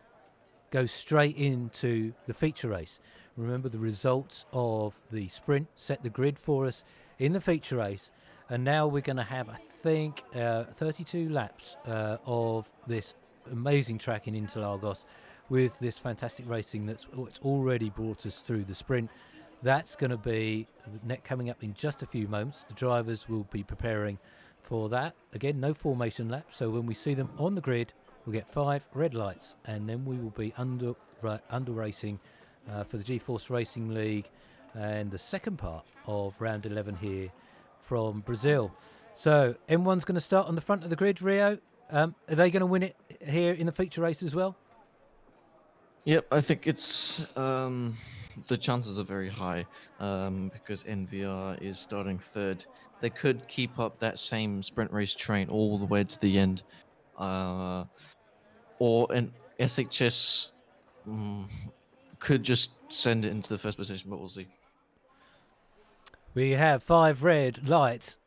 go straight into the feature race. Remember, the results of the sprint set the grid for us in the feature race, and now we're going to have, I think, 32 laps of this amazing track in Interlagos with this fantastic racing that's already brought us through the sprint. That's going to be coming up in just a few moments. The drivers will be preparing for that. Again, no formation lap, so when we see them on the grid, we'll get 5 red lights, and then we will be under racing for the G-Force Racing League and the second part of round 11 here from Brazil. So M1's going to start on the front of the grid, Rio. Are they going to win it here in the feature race as well? Yep, I think it's the chances are very high because NVR is starting third. They could keep up that same sprint race train all the way to the end, or an SHS could just send it into the first position, but we'll see. We have 5 red lights.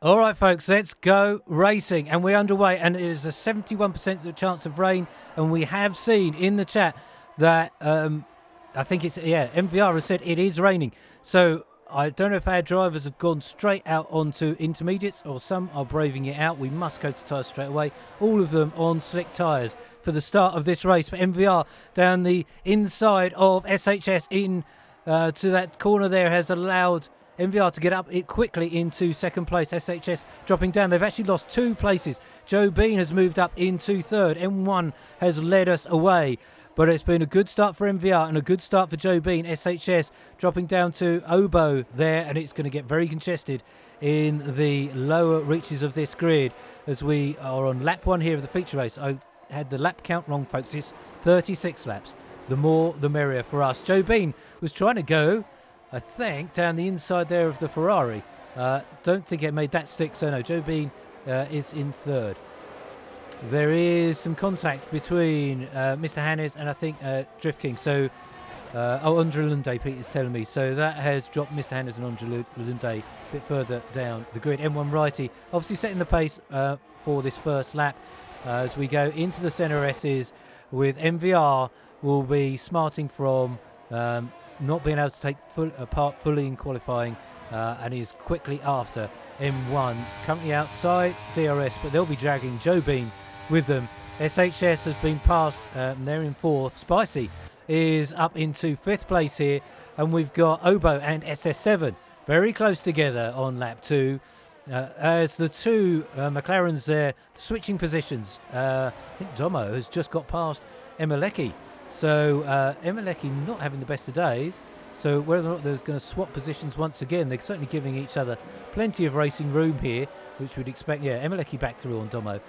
All right, folks, let's go racing. And we're underway, and it is a 71% chance of rain. And we have seen in the chat that, I think it's, MVR has said it is raining. So I don't know if our drivers have gone straight out onto intermediates or some are braving it out. We must go to tyres straight away. All of them on slick tyres for the start of this race. But MVR down the inside of SHS in to that corner there has allowed MVR to get up it quickly into second place. SHS dropping down. They've actually lost 2 places. Joe Bean has moved up into third. M1 has led us away. But it's been a good start for MVR and a good start for Joe Bean. SHS dropping down to Obo there, and it's going to get very congested in the lower reaches of this grid as we are on lap 1 here of the feature race. I had the lap count wrong, folks. It's 36 laps. The more, the merrier for us. Joe Bean was trying to go, I think, down the inside there of the Ferrari. Don't think it made that stick, so no, Joe Bean is in third. There is some contact between Mr. Hannes and I think Drift King. So, Lunde, Peter's telling me. So that has dropped Mr. Hannes and Lunde a bit further down the grid. M1 Righty obviously setting the pace for this first lap as we go into the centre S's with MVR will be smarting from not being able to take part fully in qualifying and is quickly after M1. Currently outside DRS, but they'll be dragging Joe Bean with them. SHS has been passed, they're in fourth. Spicy is up into fifth place here, and we've got Obo and SS7 very close together on lap 2 as the two McLarens there switching positions. I think Domo has just got past Emeleki, so Emeleki not having the best of days, so whether or not they're going to swap positions once again, they're certainly giving each other plenty of racing room here, which we'd expect. Yeah, Emeleki back through on Domo.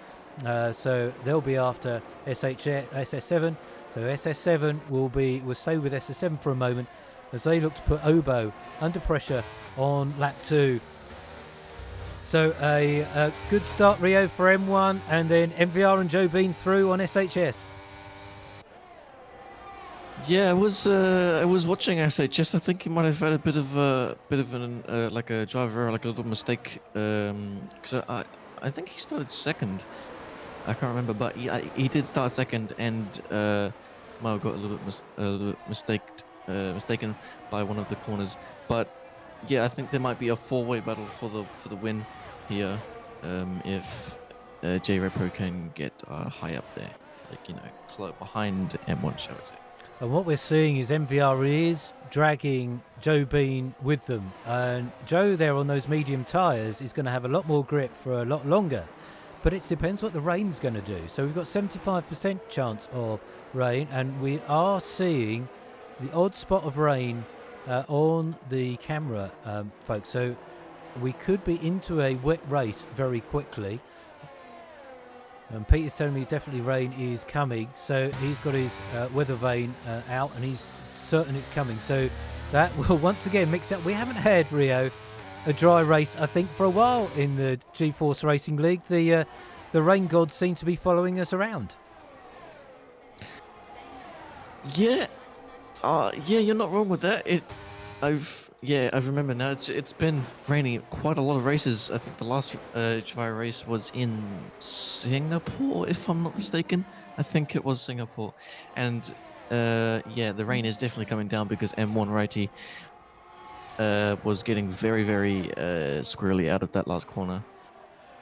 So they'll be after SS7. So SS7 will stay with SS7 for a moment as they look to put Obo under pressure on lap 2. So a good start, Rio, for M1, and then MVR and Joe Bean through on SHS. Yeah, I was watching SHS. I think he might have had a bit of an like a driver error, like a little mistake. Because I think he started second. I can't remember, but he did start second, and might have got a little bit mistaken by one of the corners. But yeah, I think there might be a four-way battle for the win here, if J Repro can get high up there, like close behind M1, shall we say. And what we're seeing is MVR is dragging Joe Bean with them, and Joe there on those medium tyres is going to have a lot more grip for a lot longer. But it depends what the rain's going to do. So we've got 75% chance of rain, and we are seeing the odd spot of rain on the camera, folks. So we could be into a wet race very quickly. And Peter's telling me definitely rain is coming. So he's got his weather vane out, and he's certain it's coming. So that will once again mix up. We haven't had, Rio, a dry race, I think, for a while in the G-Force Racing League. The rain gods seem to be following us around. Yeah, you're not wrong with that. I remember now. It's been raining quite a lot of races. I think the last dry race was in Singapore, if I'm not mistaken. I think it was Singapore, and the rain is definitely coming down because M1 Righty was getting very, very squirrely out of that last corner.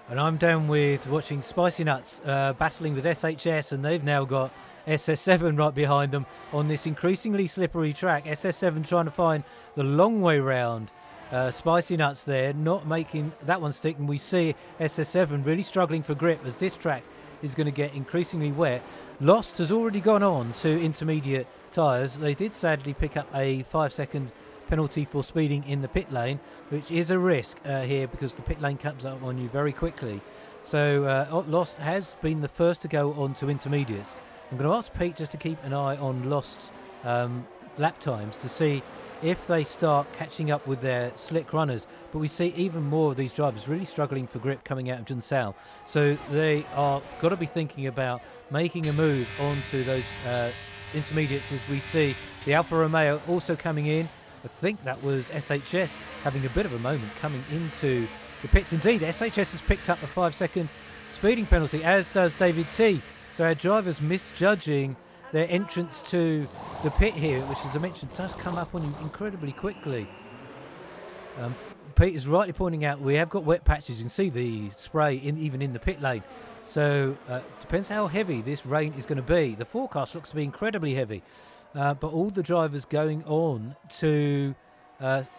And I'm down with watching Spicy Nuts battling with SHS, and they've now got SS7 right behind them on this increasingly slippery track. SS7 trying to find the long way round. Spicy Nuts there, not making that one stick, and we see SS7 really struggling for grip as this track is going to get increasingly wet. Lost has already gone on to intermediate tyres. They did sadly pick up a 5-second penalty for speeding in the pit lane, which is a risk here because the pit lane comes up on you very quickly. So Lost has been the first to go on to intermediates. I'm going to ask Pete just to keep an eye on Lost's lap times to see if they start catching up with their slick runners. But we see even more of these drivers really struggling for grip coming out of Junsao. So they are got to be thinking about making a move onto those intermediates as we see the Alfa Romeo also coming in. I think that was SHS having a bit of a moment coming into the pits. Indeed, SHS has picked up a 5-second speeding penalty, as does David T. So our drivers misjudging their entrance to the pit here, which, as I mentioned, does come up on you incredibly quickly. Pete is rightly pointing out we have got wet patches. You can see the spray even in the pit lane. So depends how heavy this rain is going to be. The forecast looks to be incredibly heavy. But all the drivers going on to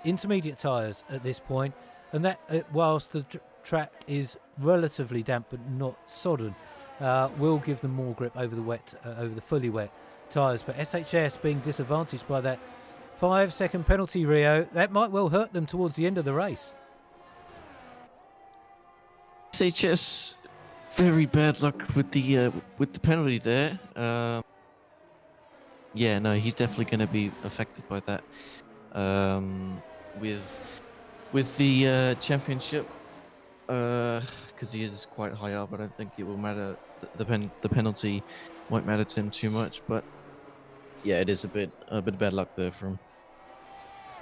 intermediate tyres at this point, and that whilst the track is relatively damp but not sodden, will give them more grip over the wet, over the fully wet tyres, but SHS being disadvantaged by that 5-second penalty, Rio. That might well hurt them towards the end of the race. SHS, very bad luck with the penalty there. Yeah, no, he's definitely going to be affected by that. With the championship, because he is quite high up, I don't think it will matter. The penalty won't matter to him too much, but yeah, it is a bit of bad luck there for him.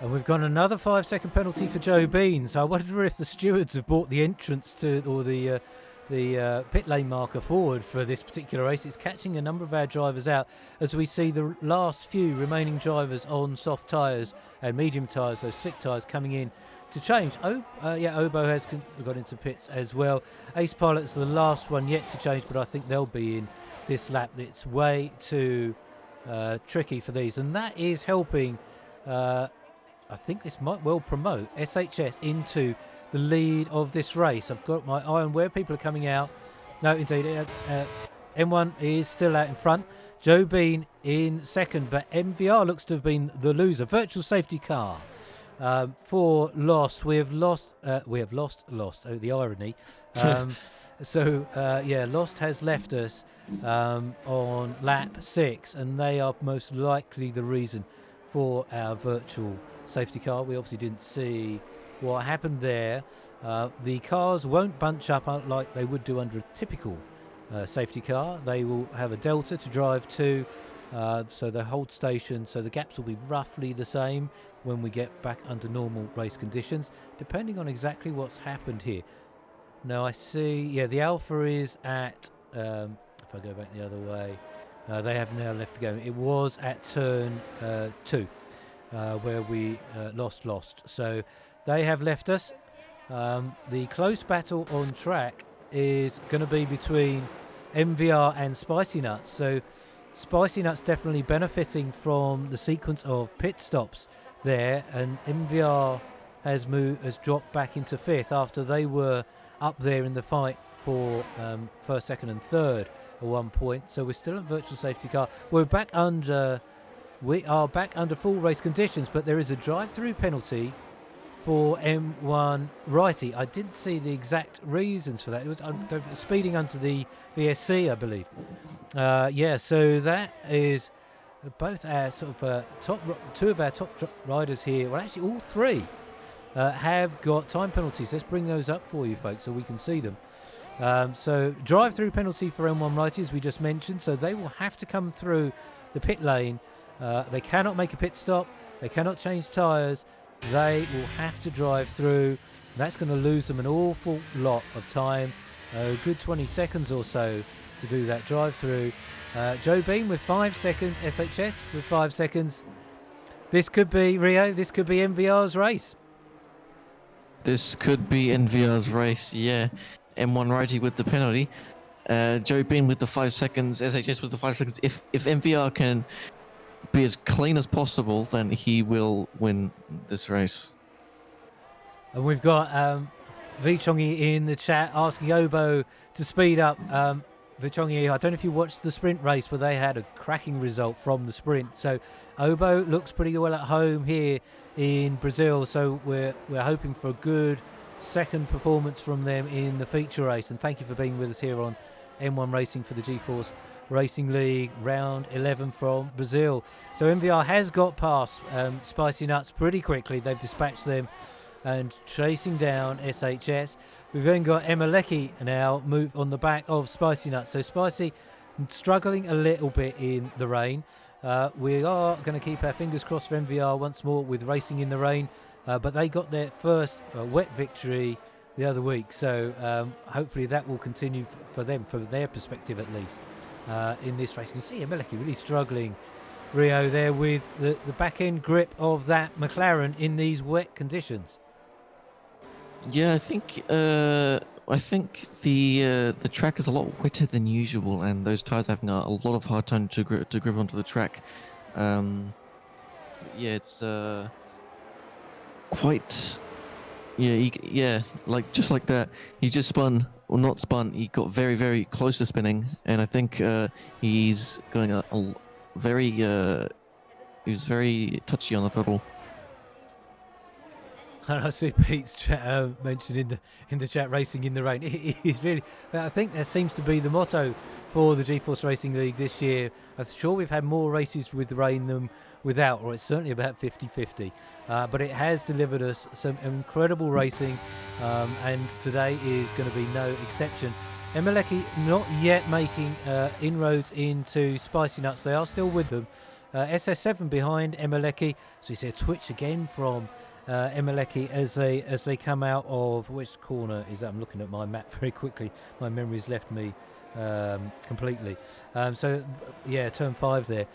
And we've got another 5-second penalty for Joe Bean. So I wonder if the stewards have brought the entrance to, or the pit lane marker forward for this particular race. It's catching a number of our drivers out as we see the last few remaining drivers on soft tyres and medium tyres, those slick tyres, coming in to change. Obo has got into pits as well. Ace Pilot's the last one yet to change, but I think they'll be in this lap. It's way too tricky for these, and that is helping. I think this might well promote SHS into the lead of this race. I've got my eye on where people are coming out. No, indeed, M1 is still out in front. Joe Bean in second, but MVR looks to have been the loser. Virtual safety car for Lost. We have lost. Oh, the irony. Lost has left us on lap 6, and they are most likely the reason for our virtual safety car. We obviously didn't see what happened there. The cars won't bunch up like they would do under a typical safety car. They will have a delta to drive to, so they hold station, so the gaps will be roughly the same when we get back under normal race conditions, depending on exactly what's happened here. Now I see, the Alpha is at, if I go back the other way, they have now left to go. It was at turn 2 where we lost. So they have left us. The close battle on track is going to be between MVR and Spicy Nuts. So Spicy Nuts definitely benefiting from the sequence of pit stops there, and MVR has dropped back into 5th after they were up there in the fight for 1st, 2nd and 3rd at one point. So we're still a virtual safety car. We are back under full race conditions, but there is a drive-through penalty for M1 Righty. I didn't see the exact reasons for that. It was speeding under the VSC, I believe. So that is both our two of our top riders here. Well, actually, all three have got time penalties. Let's bring those up for you, folks, so we can see them. So drive-through penalty for M1 Righty, as we just mentioned. So they will have to come through the pit lane. They cannot make a pit stop. They cannot change tyres. They will have to drive through. That's going to lose them an awful lot of time, a good 20 seconds or so to do that drive through. Joe Bean with 5 seconds, SHS with 5 seconds. This could be, Rio, this could be MVR's race. This could be NVR's race, yeah. M1 Righty with the penalty. Joe Bean with the 5 seconds, SHS with the 5 seconds. If MVR can be as clean as possible, then he will win this race. And we've got Vichongi in the chat asking Obo to speed up. Vichongi, I don't know if you watched the sprint race, but they had a cracking result from the sprint. So Obo looks pretty well at home here in Brazil. So we're hoping for a good second performance from them in the feature race. And thank you for being with us here on M1 Racing for the G-Force Racing League round 11 from Brazil. So MVR has got past Spicy Nuts pretty quickly. They've dispatched them and chasing down SHS. We've then got Emeleki now move on the back of Spicy Nuts. So Spicy struggling a little bit in the rain. We are going to keep our fingers crossed for MVR once more with racing in the rain, but they got their first wet victory the other week, so hopefully that will continue for them, from their perspective at least, in this race. You can see Emeleki really struggling, Rio, there with the back end grip of that McLaren in these wet conditions. Yeah, I think the track is a lot wetter than usual, and those tires are having a lot of hard time to grip onto the track. It's quite. Just like that, he just spun, or not spun. He got very, very close to spinning, and I think he's going very he was very touchy on the throttle. And I see Pete's mentioned in the chat, racing in the rain. He's really. I think that seems to be the motto for the G-Force Racing League this year. I'm sure we've had more races with rain than without, or it's certainly about 50-50. But it has delivered us some incredible racing, and today is going to be no exception. Emeleki not yet making inroads into Spicy Nuts. They are still with them. SS7 behind Emeleki. So you see a twitch again from Emeleki as they come out of, which corner is that? I'm looking at my map very quickly. My memory's left me completely. So yeah, turn 5 there.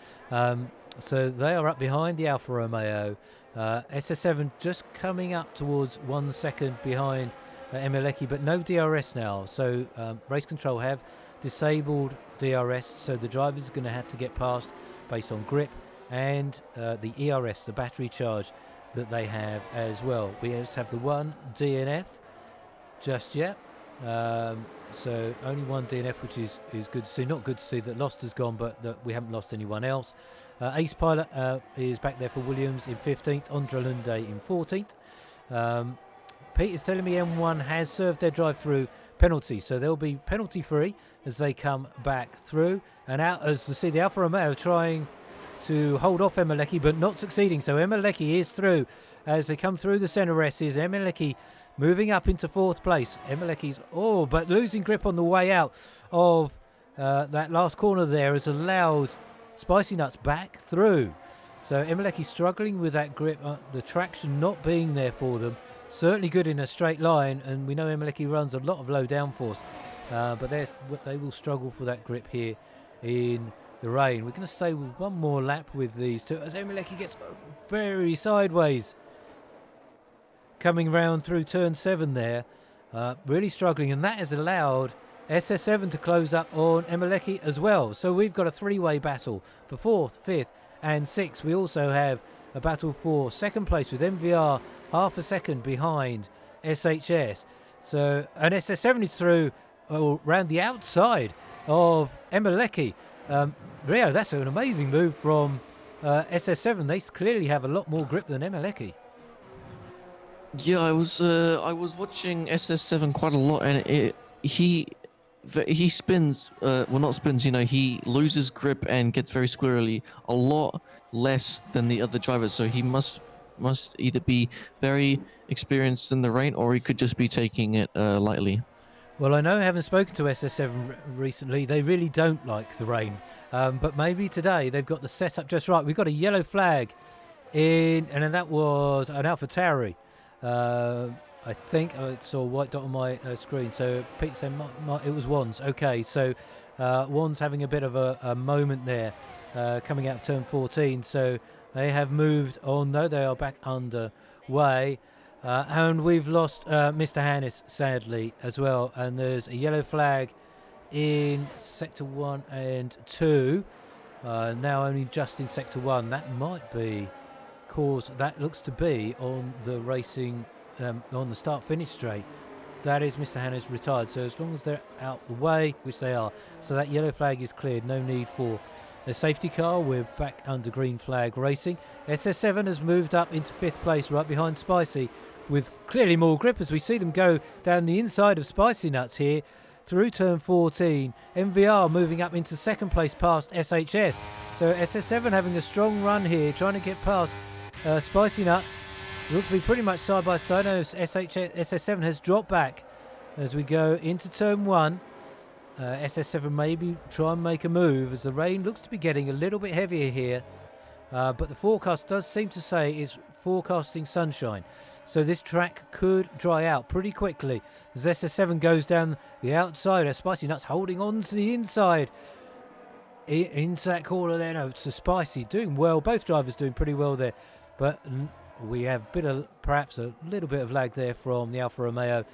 So they are up behind the Alfa Romeo. SS7 just coming up towards 1 second behind Emeleki, but no DRS now. So race control have disabled DRS, so the drivers are going to have to get past based on grip and the ERS, the battery charge that they have as well. We just have the one DNF just yet. So only one DNF, which is good to see. Not good to see that Lost has gone, but that we haven't lost anyone else. Ace Pilot is back there for Williams in 15th, Andre Lunde in 14th. Pete is telling me M1 has served their drive-through penalty, so they'll be penalty free as they come back through. And out, as you see, the Alfa Romeo trying to hold off Emeleki, but not succeeding. So Emeleki is through as they come through the centre S's. Emeleki moving up into 4th place. Emeleki's, but losing grip on the way out of that last corner there has allowed Spicy Nuts back through. So Emeleki struggling with that grip, the traction not being there for them. Certainly good in a straight line, and we know Emeleki runs a lot of low downforce, but they will struggle for that grip here in the rain. We're going to stay with one more lap with these two as Emeleki gets very sideways coming round through turn 7 there, really struggling, and that has allowed SS7 to close up on Emeleki as well. So we've got a 3-way battle for 4th, 5th and 6th. We also have a battle for 2nd place with MVR half a second behind SHS. So, and SS7 is through around the outside of Emeleki. Rio, that's an amazing move from SS7. They clearly have a lot more grip than Emeleki. Yeah, I was watching SS7 quite a lot, and he spins, not spins, he loses grip and gets very squirrely a lot less than the other drivers. So he must either be very experienced in the rain, or he could just be taking it lightly. Well, I know, having spoken to SS7 recently, they really don't like the rain. But maybe today they've got the setup just right. We've got a yellow flag in, and that was an AlphaTauri. I think I saw a white dot on my screen. So Pete said it was Wands. Okay, so Wands having a bit of a moment there coming out of turn 14. So they have moved on, though. They are back underway. And we've lost Mr. Hannes, sadly, as well. And there's a yellow flag in Sector 1 and 2. Now only just in Sector 1. That might be cause, that looks to be on the racing, on the start-finish straight. That is Mr. Hannes retired. So as long as they're out the way, which they are, so that yellow flag is cleared. No need for a safety car. We're back under green flag racing. SS7 has moved up into 5th place right behind Spicy with clearly more grip as we see them go down the inside of Spicy Nuts here through turn 14. MVR moving up into 2nd place past SHS. So SS7 having a strong run here, trying to get past Spicy Nuts. Looks to be pretty much side by side. No, SS7 has dropped back as we go into turn 1. SS7 maybe try and make a move as the rain looks to be getting a little bit heavier here. But the forecast does seem to say it's forecasting sunshine. So this track could dry out pretty quickly as SS7 goes down the outside. Spicy Nuts holding on to the inside. Into that corner there. No, it's a Spicy doing well. Both drivers doing pretty well there. But we have perhaps a little bit of lag there from the Alfa Romeo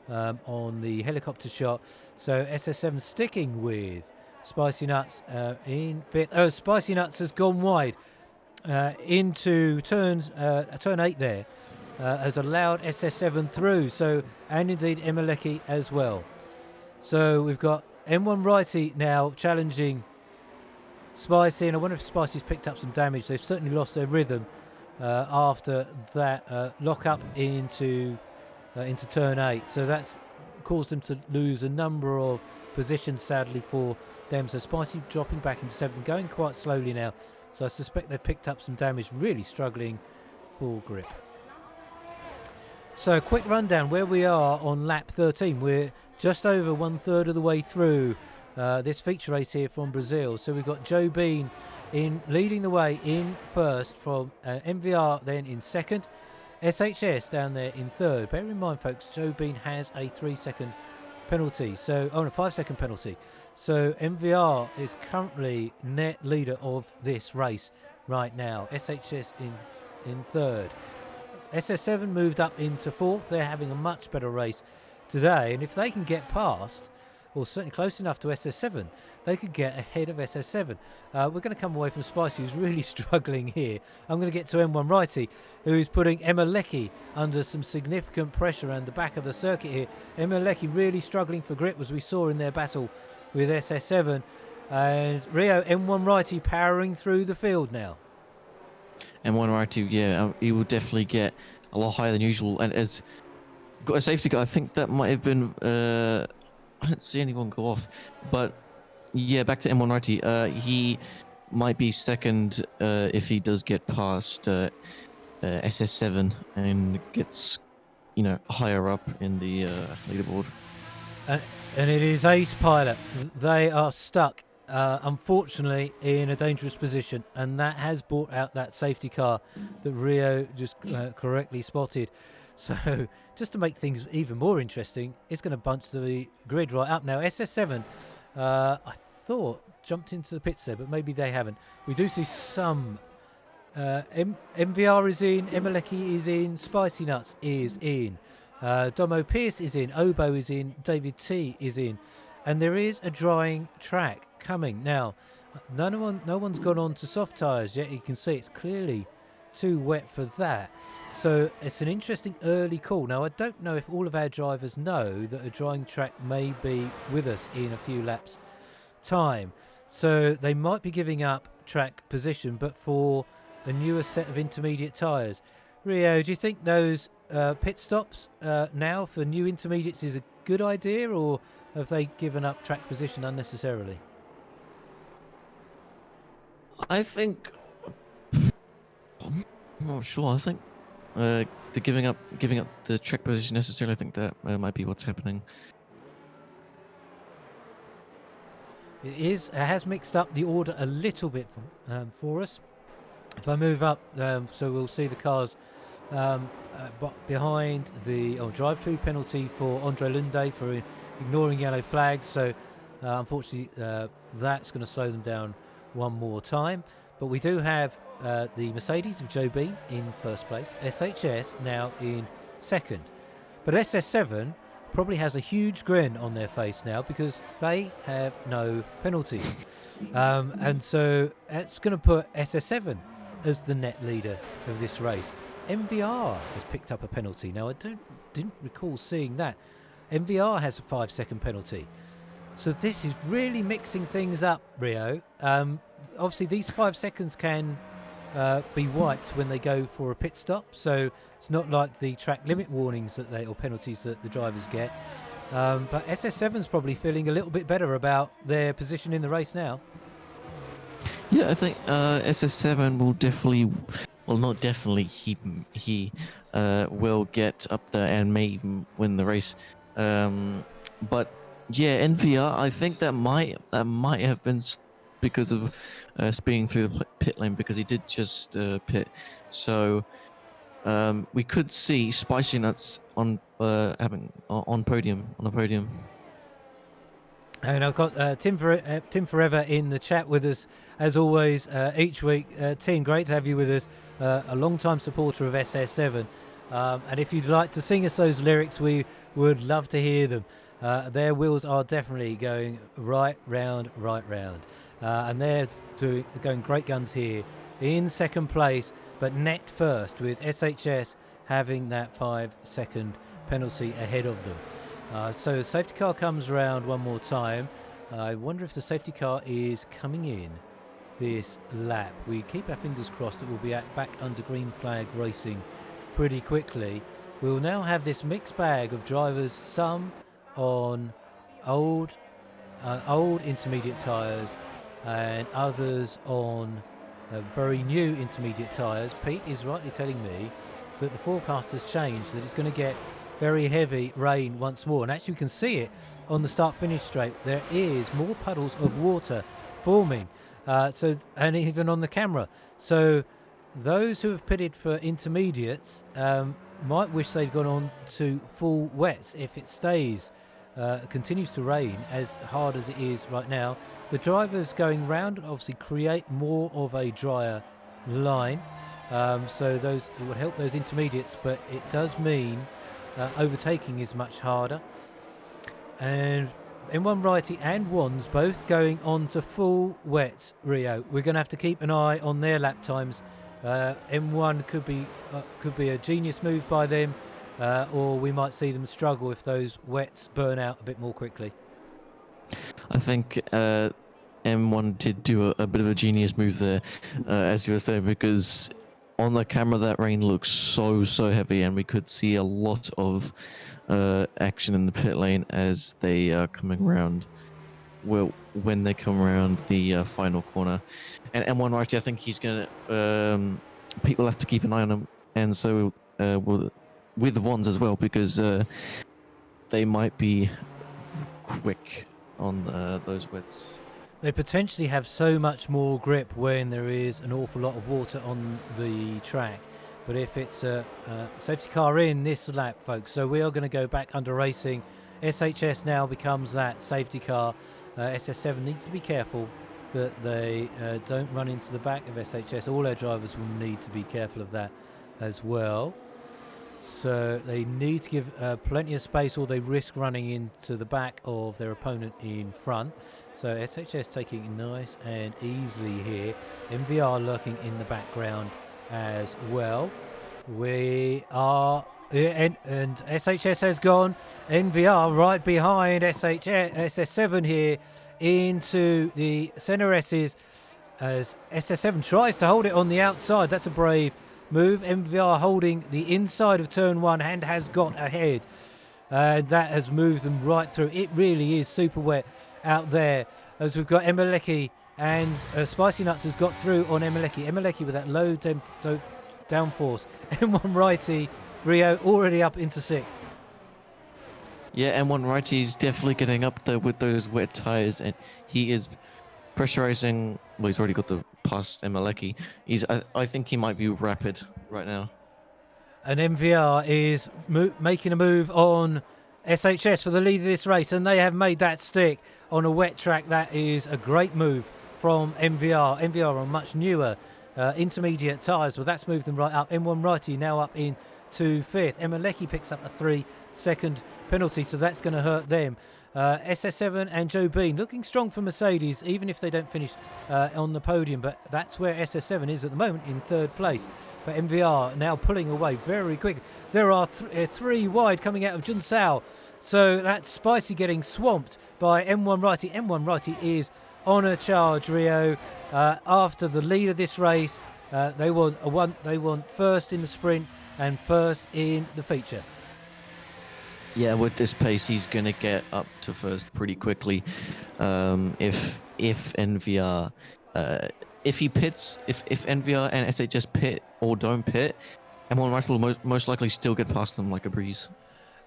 on the helicopter shot. So SS7 sticking with Spicy Nuts in 5th. Spicy Nuts has gone wide into turn 8 there. Has allowed SS7 through. So, and indeed Emeleki as well. So we've got M1 Righty now challenging Spicy, and I wonder if Spicy's picked up some damage. They've certainly lost their rhythm after that lock up into turn 8. So that's caused them to lose a number of positions, sadly, for them. So Spicy dropping back into 7th and going quite slowly now. So I suspect they've picked up some damage, really struggling for grip. So a quick rundown where we are on lap 13. We're just over 1/3 of the way through this feature race here from Brazil. So we've got Joe Bean in leading the way in first, from MVR then in second, SHS down there in third. Bear in mind, folks, Joe Bean has a 3-second penalty, so a 5-second penalty. So MVR is currently net leader of this race right now. SHS in third. SS7 moved up into fourth. They're having a much better race today, and if they can get past, or certainly close enough to SS7, they could get ahead of SS7. We're going to come away from Spicy, who's really struggling here. I'm going to get to M1 Righty, who's putting Emma Leckie under some significant pressure around the back of the circuit here. Emma Leckie really struggling for grip, as we saw in their battle with SS7. And Rio, M1 Righty powering through the field now. M1 Righty, yeah, he will definitely get a lot higher than usual. And as got a safety car, I think that might have been... I didn't see anyone go off, but yeah, back to M1 Righty. He might be second if he does get past SS7 and gets, higher up in the leaderboard. And it is Ace Pilot. They are stuck, unfortunately, in a dangerous position, and that has brought out that safety car that Rio just correctly spotted. So just to make things even more interesting, it's going to bunch the grid right up now. SS7, I thought, jumped into the pits there, but maybe they haven't. We do see some. MVR is in, Emma Leckie is in, Spicy Nuts is in, Domo Pierce is in, Obo is in, David T is in, and there is a drying track coming. Now, no one's gone on to soft tyres yet. You can see it's clearly too wet for that. So it's an interesting early call. Now, I don't know if all of our drivers know that a drying track may be with us in a few laps' time. So they might be giving up track position, but for a newer set of intermediate tyres. Rio, do you think those pit stops now for new intermediates is a good idea, or have they given up track position unnecessarily? I think... I'm not sure. I think the giving up the track position necessarily. I think that might be what's happening. It has mixed up the order a little bit for us. If I move up, so we'll see the cars behind the drive-through penalty for Andre Lunde for ignoring yellow flags. So unfortunately, that's going to slow them down one more time. But we do have the Mercedes of Joe Bean in first place, SHS now in second. But SS7 probably has a huge grin on their face now because they have no penalties. And so that's going to put SS7 as the net leader of this race. MVR has picked up a penalty. Now, I didn't recall seeing that. MVR has a 5-second penalty. So this is really mixing things up, Rio. Obviously, these 5 seconds can be wiped when they go for a pit stop. So it's not like the track limit warnings or penalties that the drivers get. But SS7's probably feeling a little bit better about their position in the race now. Yeah, I think SS7 will definitely, well, not definitely, he will get up there and may even win the race. But yeah, NVR, I think that might have been because of speeding through the pit lane, because he did just pit. So we could see Spicy Nuts on on a podium. And I've got Tim Forever in the chat with us, as always, each week. Tim, great to have you with us, a long-time supporter of SS7. And if you'd like to sing us those lyrics, we would love to hear them. Their wheels are definitely going right round. And they're going great guns here in second place, but net first, with SHS having that 5-second penalty ahead of them. So safety car comes around one more time. I wonder if the safety car is coming in this lap. We keep our fingers crossed that we'll be back under green flag racing pretty quickly. We'll now have this mixed bag of drivers, some on old intermediate tyres and others on very new intermediate tyres. Pete is rightly telling me that the forecast has changed, that it's going to get very heavy rain once more, and actually you can see it on the start-finish straight. There is more puddles of water forming, and even on the camera. So those who have pitted for intermediates might wish they'd gone on to full wets if it continues to rain as hard as it is right now. The drivers going round obviously create more of a drier line, so those it would help those intermediates, but it does mean overtaking is much harder. And M1 Righty and Wands both going on to full wets, Rio. We're going to have to keep an eye on their lap times. M1 could be a genius move by them, or we might see them struggle if those wets burn out a bit more quickly. I think M1 did do a bit of a genius move there, as you were saying, because on the camera that rain looks so heavy, and we could see a lot of action in the pit lane as they are coming around. Well, when they come around the final corner, and M1 Righty, I think he's gonna. People have to keep an eye on him, and so with the ones as well, because they might be quick on those wets. They potentially have so much more grip when there is an awful lot of water on the track. But if it's a safety car in this lap, folks, so we are going to go back under racing. SHS now becomes that safety car. SS7 needs to be careful that they don't run into the back of SHS. All our drivers will need to be careful of that as well. So they need to give plenty of space, or they risk running into the back of their opponent in front. So SHS taking it nice and easily here. MVR lurking in the background as well. We are, and SHS has gone. NVR right behind SS7 here into the centre S's as SS7 tries to hold it on the outside. That's a brave move. MVR holding the inside of turn one and has got ahead. That has moved them right through. It really is super wet out there, as we've got Emeleki and Spicy Nuts has got through on Emeleki. Emeleki with that low downforce. M1 Righty, Rio already up into sixth. Yeah, M1 Righty is definitely getting up there with those wet tyres, and he is pressurizing. Well, he's already got the past Emeleki. I think he might be rapid right now. And MVR is making a move on SHS for the lead of this race, and they have made that stick on a wet track. That is a great move from MVR. MVR on much newer intermediate tyres, but that's moved them right up. M1 Righty now up into fifth. Emeleki picks up a 3-second penalty, so that's going to hurt them. SS7 and Joe Bean looking strong for Mercedes, even if they don't finish on the podium, but that's where SS7 is at the moment, in third place. But MVR now pulling away very quickly. There are three wide coming out of Junsao, so that's Spicy getting swamped by M1 Righty. M1 Righty is on a charge, Rio. After the lead of this race, they want first in the sprint and first in the feature. Yeah, with this pace, he's going to get up to first pretty quickly. If NVR, if he pits, if NVR and SHS pit or don't pit, M1 Righty will most likely still get past them like a breeze.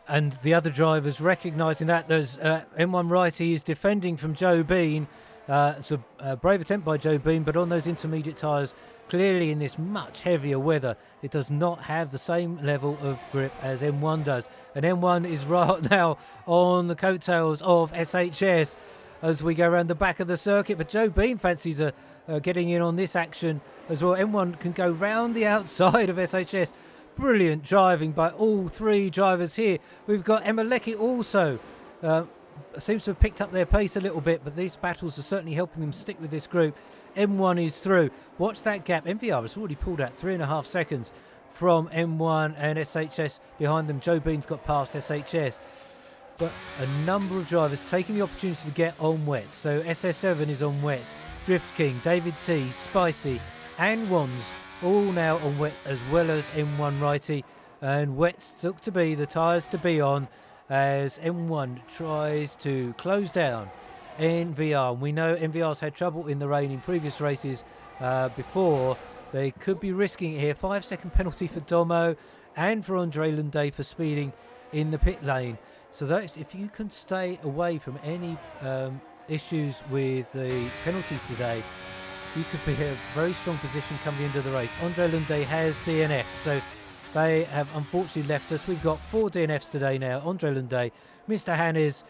And the other drivers recognising that, there's M1 Righty is defending from Joe Bean. It's a brave attempt by Joe Bean, but on those intermediate tyres, clearly in this much heavier weather, it does not have the same level of grip as M1 does. And M1 is right now on the coattails of SHS as we go around the back of the circuit. But Joe Bean fancies getting in on this action as well. M1 can go round the outside of SHS. Brilliant driving by all three drivers here. We've got Emeleki also. Seems to have picked up their pace a little bit, but these battles are certainly helping them stick with this group. M1 is through. Watch that gap. MVR has already pulled out 3.5 seconds from M1 and SHS behind them. Joe Bean's got past SHS. But a number of drivers taking the opportunity to get on wets. So SS7 is on wets. Drift King, David T, Spicy and Wands all now on wet, as well as M1 Righty, and wets look to be the tyres to be on as M1 tries to close down NVR. And we know NVR's had trouble in the rain in previous races before. They could be risking it here. 5-second penalty for Domo and for Andre Lunde for speeding in the pit lane. So that's, if you can stay away from any issues with the penalties today, you could be in a very strong position come the end of the race. Andre Lunde has DNF, so they have unfortunately left us. We've got 4 DNFs today now. Andre Lunde, Mr. Hannes,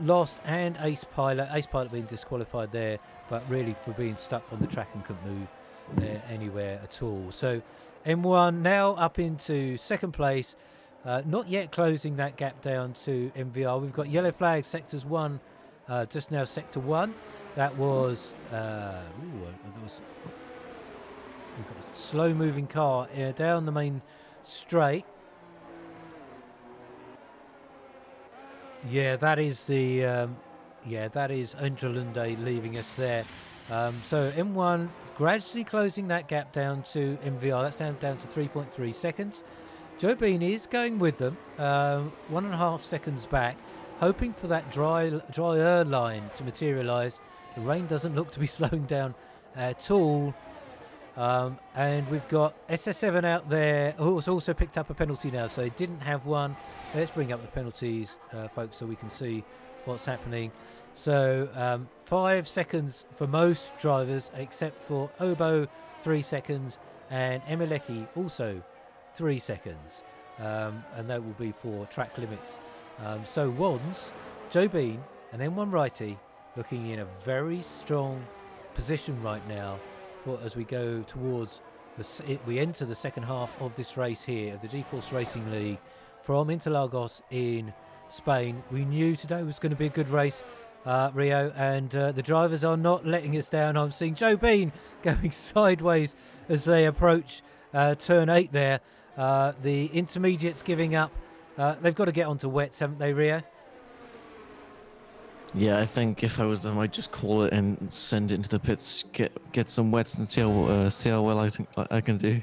lost, and Ace Pilot. Ace Pilot being disqualified there, but really for being stuck on the track and couldn't move there anywhere at all. So M1 now up into second place, not yet closing that gap down to MVR. We've got yellow flag sectors 1, just now sector 1. That was, we've got a slow moving car down the main straight. Yeah, that is the that is Andre Lunde leaving us there. So M1 gradually closing that gap down to MVR. That's down to 3.3 seconds. Joe Bean is going with them, 1.5 seconds back, hoping for that drier line to materialise. The rain doesn't look to be slowing down at all. And we've got SS7 out there, who's also picked up a penalty now, so they didn't have one. Let's bring up the penalties, folks, so we can see what's happening. So 5 seconds for most drivers, except for Obo, 3 seconds, and Emeleki also 3 seconds. And that will be for track limits. So Wands, Joe Bean, and M1 Righty looking in a very strong position right now as we go towards we enter the second half of this race here of the G-Force Racing League from Interlagos in Spain. We knew today was going to be a good race, Rio, and the drivers are not letting us down. I'm seeing Joe Bean going sideways as they approach turn 8 there. The intermediates giving up. They've got to get onto wets, haven't they, Rio? Yeah, I think if I was them, I'd just call it and send it into the pits, get some wets, and see how well I think I can do.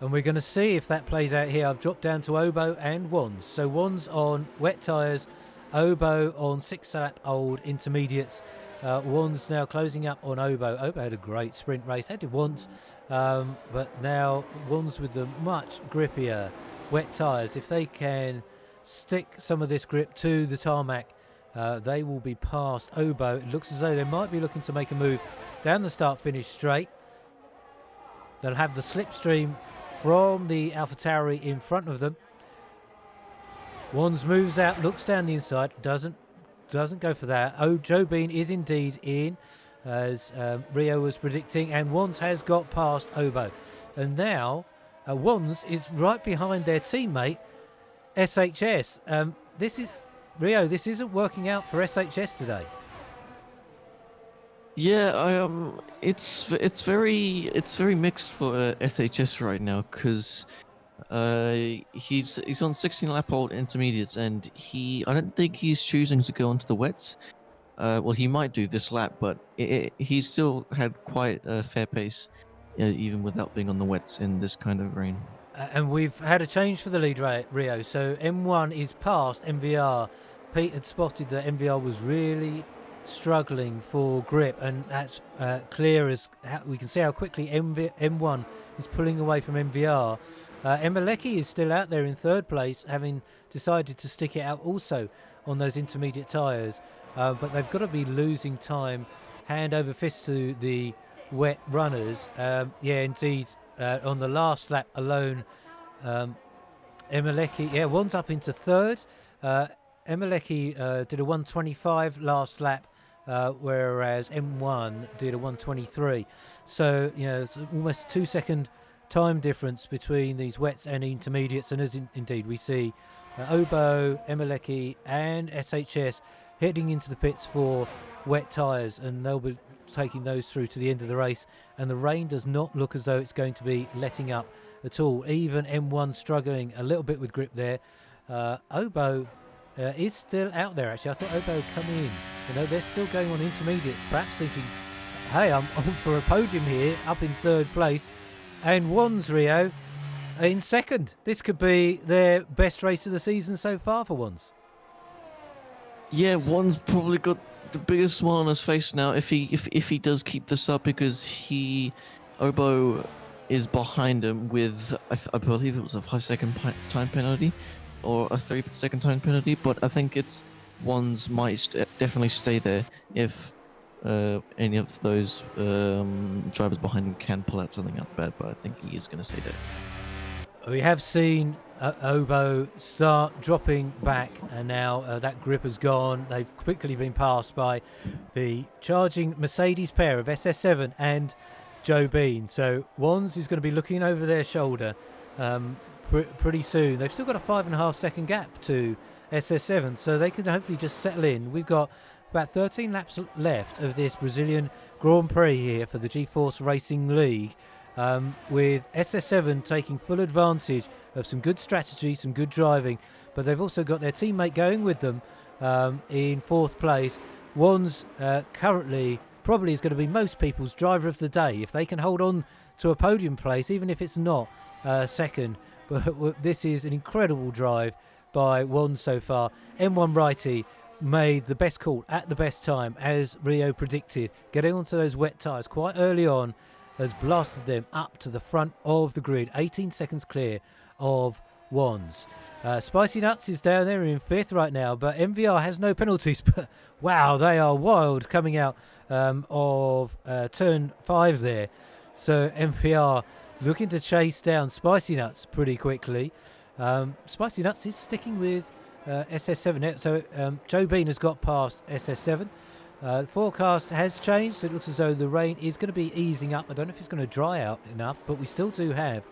And we're going to see if that plays out here. I've dropped down to Obo and Wands. So Wands on wet tyres, Obo on 6-lap-old intermediates. Wands now closing up on Obo. Obo had a great sprint race, as did Wands, but now Wands with the much grippier wet tyres. If they can stick some of this grip to the tarmac, they will be past Obo. It looks as though they might be looking to make a move down the start-finish straight. They'll have the slipstream from the AlphaTauri in front of them. Wands moves out, looks down the inside, doesn't go for that. Oh, Joe Bean is indeed in, as Rio was predicting, and Wands has got past Obo. And now Wands is right behind their teammate SHS. Rio, this isn't working out for SHS today. Yeah, it's very mixed for SHS right now, because he's on 16-lap-old intermediates, and I don't think he's choosing to go onto the wets. Well, he might do this lap, but he still had quite a fair pace, even without being on the wets in this kind of rain. And we've had a change for the lead, Rio. So M1 is past MVR. Pete had spotted that MVR was really struggling for grip, and that's clear as we can see how quickly M1 is pulling away from MVR. Emeleki is still out there in third place, having decided to stick it out also on those intermediate tyres, but they've got to be losing time hand over fist to the wet runners. Yeah, indeed, on the last lap alone, Emeleki, one's up into third. Emeleki did a 1:25 last lap, whereas M1 did a 1:23. So, it's almost a 2-second time difference between these wets and intermediates. And as indeed we see Obo, Emeleki and SHS heading into the pits for wet tyres, and they'll be taking those through to the end of the race. And the rain does not look as though it's going to be letting up at all. Even M1 struggling a little bit with grip there. Obo is still out there, actually. I thought Obo would come in. They're still going on intermediates, perhaps thinking hey, I'm on for a podium here, up in third place, and Wands Rio in second. This could be their best race of the season so far for Wands. Yeah, one's probably got the biggest smile on his face now if he does keep this up, because Obo is behind him with I believe it was a 5 second time penalty or a 3 second time penalty, but I think it's ones might definitely stay there if any of those drivers behind him can pull out something out bad, but I think he is going to stay there. We have seen Obo start dropping back, and now that grip has gone. They've quickly been passed by the charging Mercedes pair of SS7 and Joe Bean. So Wands is going to be looking over their shoulder pretty soon. They've still got a 5.5 second gap to SS7, so they can hopefully just settle in. We've got about 13 laps left of this Brazilian Grand Prix here for the G-Force Racing League. With SS7 taking full advantage of some good strategy, some good driving, but they've also got their teammate going with them in fourth place. Wands currently probably is going to be most people's driver of the day if they can hold on to a podium place, even if it's not second. But this is an incredible drive by Wands so far. M1 Righty made the best call at the best time, as Rio predicted. Getting onto those wet tyres quite early on has blasted them up to the front of the grid, 18 seconds clear of Wands. Spicy Nuts is down there in fifth right now, but MVR has no penalties. But wow, they are wild coming out of turn 5 there. So MVR looking to chase down Spicy Nuts pretty quickly. Spicy Nuts is sticking with SS7. So Joe Bean has got past SS7. The forecast has changed. It looks as though the rain is going to be easing up. I don't know if it's going to dry out enough, but we still do have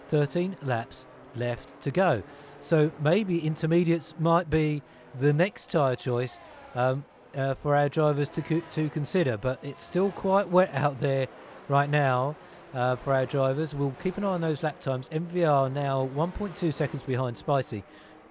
13 laps left to go. So maybe intermediates might be the next tyre choice for our drivers to consider. But it's still quite wet out there right now for our drivers. We'll keep an eye on those lap times. MVR now 1.2 seconds behind Spicy.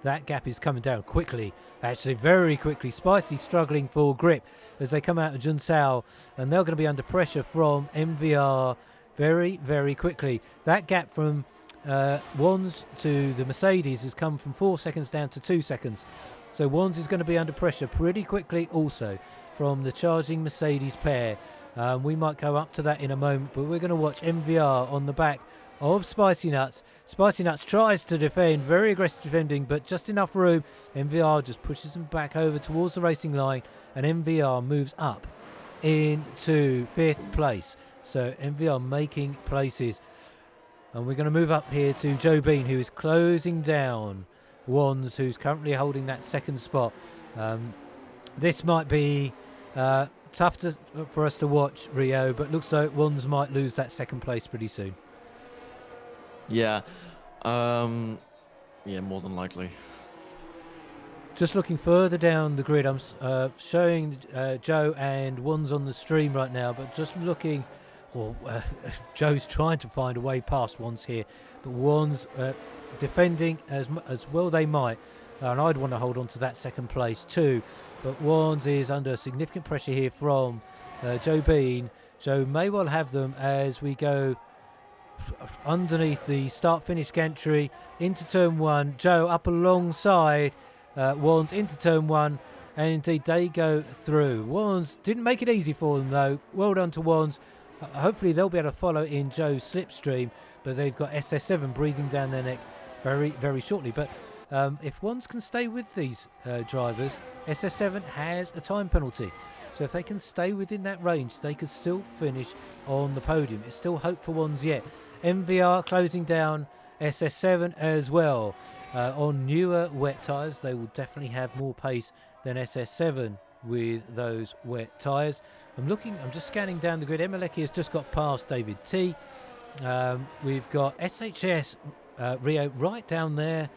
That gap is coming down quickly, actually very quickly. Spicy struggling for grip as they come out of Junsao, and they're going to be under pressure from MVR very, very quickly. That gap from Wands to the Mercedes has come from 4 seconds down to 2 seconds. So Wands is going to be under pressure pretty quickly also from the charging Mercedes pair. We might go up to that in a moment, but we're going to watch MVR on the back of Spicy Nuts. Spicy Nuts tries to defend, very aggressive defending, but just enough room. MVR just pushes him back over towards the racing line, and MVR moves up into 5th place. So MVR making places. And we're going to move up here to Joe Bean, who is closing down Wands, who's currently holding that second spot. This might be tough for us to watch, Rio, but looks like Wands might lose that second place pretty soon. Yeah, more than likely. Just looking further down the grid, I'm showing Joe and Wands on the stream right now, but just looking, Joe's trying to find a way past Wands here, but Wands defending as well they might, and I'd want to hold on to that second place too, but Wands is under significant pressure here from Joe Bean. Joe may well have them as we go underneath the start-finish gantry into turn 1. Joe up alongside Wands into turn 1, and indeed they go through. Wands didn't make it easy for them though. Well done to Wands. Hopefully they'll be able to follow in Joe's slipstream, but they've got SS7 breathing down their neck very, very shortly. But if Wands can stay with these drivers, SS7 has a time penalty. So if they can stay within that range, they could still finish on the podium. It's still hope for Wands yet. MVR closing down SS7 as well. On newer wet tyres, they will definitely have more pace than SS7 with those wet tyres. I'm just scanning down the grid. Emeleki has just got past David T. We've got SHS Rio right down there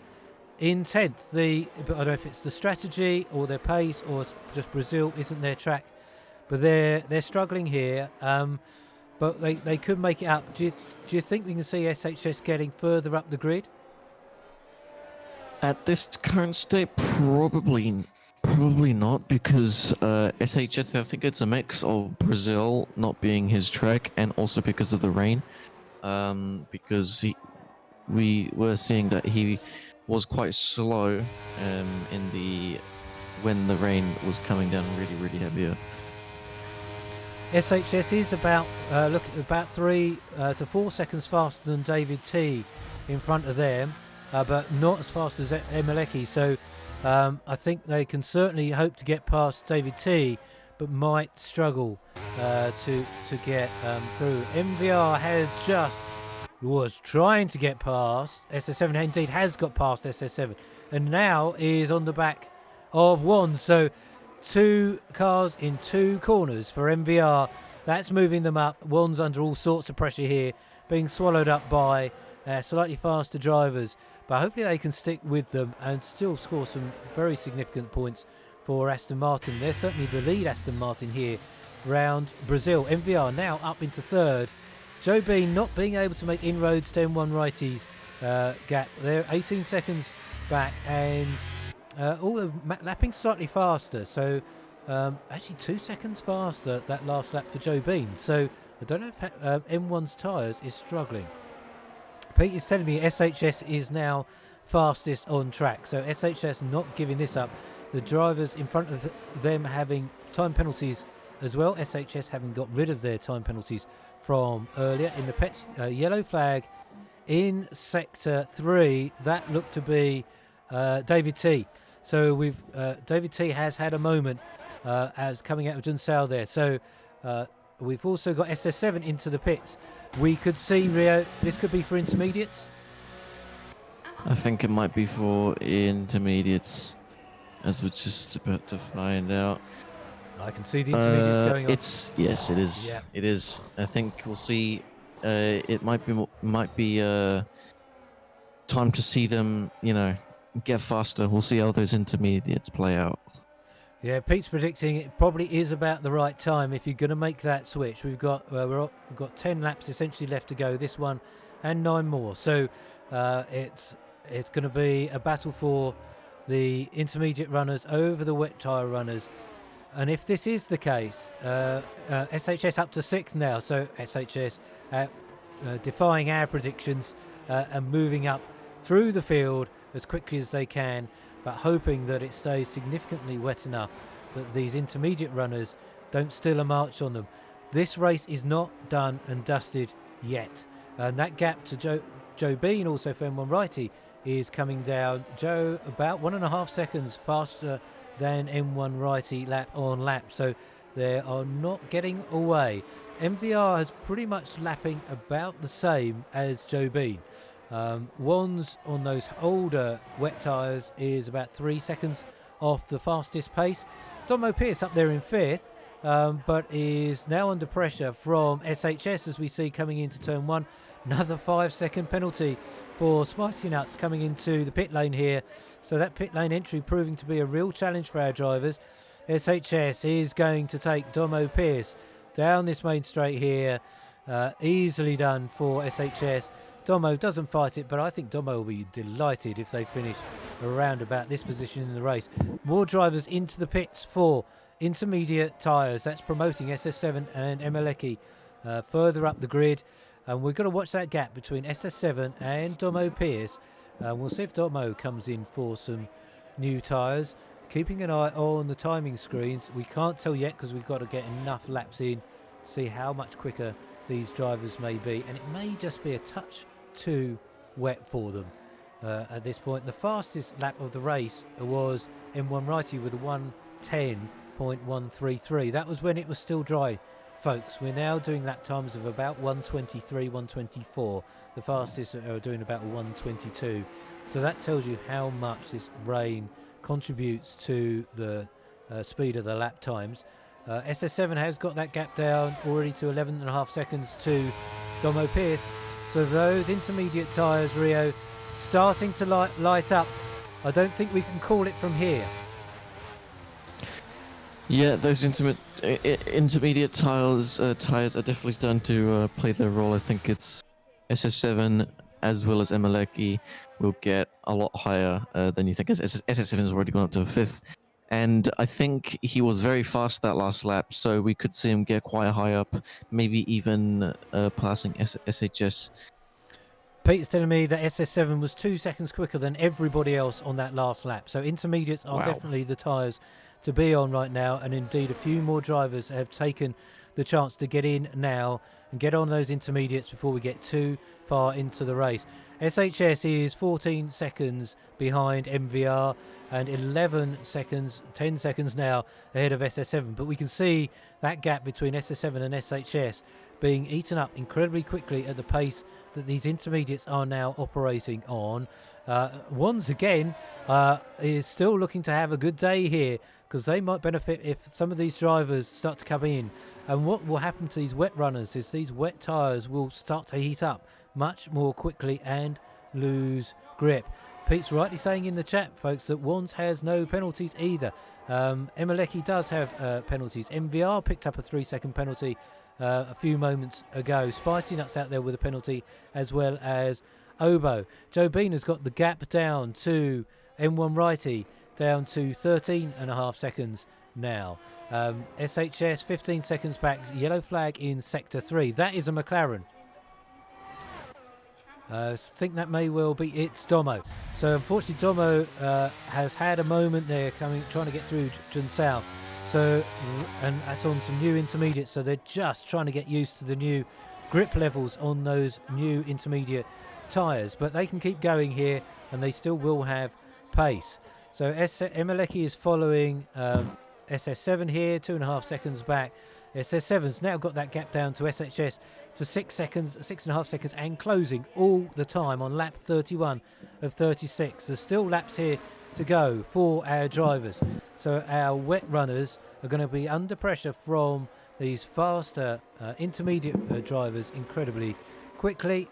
in 10th. I don't know if it's the strategy or their pace or just Brazil isn't their track, but they're struggling here. But they could make it up. Do you think we can see SHS getting further up the grid? At this current state, probably Probably not because SHS, I think it's a mix of Brazil not being his track and also because of the rain. Because we were seeing that he was quite slow in the when the rain was coming down really heavier. SHS is about about 3 to 4 seconds faster than David T in front of them, but not as fast as Emeleki. So I think they can certainly hope to get past David T, but might struggle to get through. MVR was trying to get past SS7, indeed has got past SS7, and now is on the back of one. So 2 cars in 2 corners for MVR. That's moving them up. One's under all sorts of pressure here, being swallowed up by slightly faster drivers. But hopefully they can stick with them and still score some very significant points for Aston Martin. They're certainly the lead Aston Martin here round Brazil. MVR now up into 3rd. Joe Bean not being able to make inroads to M1 righties gap. They're 18 seconds back and lapping slightly faster. So actually 2 seconds faster that last lap for Joe Bean. So I don't know if M1's tyres is struggling. Pete is telling me SHS is now fastest on track. So SHS not giving this up. The drivers in front of them having time penalties as well. SHS having got rid of their time penalties from earlier in the pets. Yellow flag in sector 3. That looked to be David T. So we've David T has had a moment as coming out of Junsao there. So we've also got SS7 into the pits. We could see Rio. This could be for intermediates. I think it might be for intermediates, as we're just about to find out. I can see the intermediates going on. Yes, it is. Yeah. It is. I think we'll see. It might be time to see them, get faster. We'll see how those intermediates play out. Yeah, Pete's predicting it probably is about the right time if you're going to make that switch. We've got 10 laps essentially left to go. This one and 9 more. So it's going to be a battle for the intermediate runners over the wet tyre runners. And if this is the case, SHS up to 6th now. So SHS defying our predictions and moving up through the field as quickly as they can, but hoping that it stays significantly wet enough that these intermediate runners don't steal a march on them. This race is not done and dusted yet. And that gap to Joe Bean, also for M1 righty, is coming down. Joe about 1.5 seconds faster than M1 righty lap on lap. So they are not getting away. MVR is pretty much lapping about the same as Joe Bean. Wands on those older wet tyres is about 3 seconds off the fastest pace. Domo Pierce up there in 5th, but is now under pressure from SHS as we see coming into turn 1. Another 5-second penalty for Spicy Nuts coming into the pit lane here. So that pit lane entry proving to be a real challenge for our drivers. SHS is going to take Domo Pierce down this main straight here. Easily done for SHS. Domo doesn't fight it, but I think Domo will be delighted if they finish around about this position in the race. More drivers into the pits for intermediate tyres. That's promoting SS7 and Emeleki further up the grid. And we've got to watch that gap between SS7 and Domo Pierce. We'll see if Domo comes in for some new tyres. Keeping an eye on the timing screens. We can't tell yet because we've got to get enough laps in to see how much quicker these drivers may be. And it may just be a touch too wet for them at this point. The fastest lap of the race was M1 righty with a 1:10.133. That was when it was still dry, folks. We're now doing lap times of about 1:23, 1:24. The fastest are doing about 1:22. So that tells you how much this rain contributes to the speed of the lap times. SS7 has got that gap down already to 11.5 seconds to Domo Pierce. So those intermediate tyres, Rio, starting to light up. I don't think we can call it from here. Yeah, those intermediate tires are definitely starting to play their role. I think it's SS7 as well as Emeleki will get a lot higher than you think. SS7 has already gone up to 5th. And I think he was very fast that last lap, so we could see him get quite high up, maybe even passing SHS. Peter's telling me that SS7 was 2 seconds quicker than everybody else on that last lap. So intermediates are Wow. definitely the tyres to be on right now. And indeed, a few more drivers have taken the chance to get in now and get on those intermediates before we get too far into the race. SHS is 14 seconds behind MVR and 11 seconds, 10 seconds now ahead of SS7. But we can see that gap between SS7 and SHS being eaten up incredibly quickly at the pace that these intermediates are now operating on. Once again is still looking to have a good day here, because they might benefit if some of these drivers start to come in. And what will happen to these wet runners is these wet tyres will start to heat up much more quickly and lose grip. Pete's rightly saying in the chat, folks, that Wands has no penalties either. Emeleki does have penalties. MVR picked up a 3-second penalty a few moments ago. Spicy Nuts out there with a penalty, as well as Obo. Joe Bean has got the gap down to M1 Righty, down to 13.5 seconds now. SHS 15 seconds back. Yellow flag in sector 3. That is a McLaren. I think that may well be it's Domo. So unfortunately Domo has had a moment there trying to get through Junsao. So, and that's on some new intermediates, so they're just trying to get used to the new grip levels on those new intermediate tyres. But they can keep going here, and they still will have pace. So Emeleki is following SS7 here, 2.5 seconds back. SS7's now got that gap down to SHS to 6 seconds, 6.5 seconds, and closing all the time on lap 31 of 36. There's still laps here to go for our drivers. So our wet runners are going to be under pressure from these faster intermediate drivers incredibly quickly.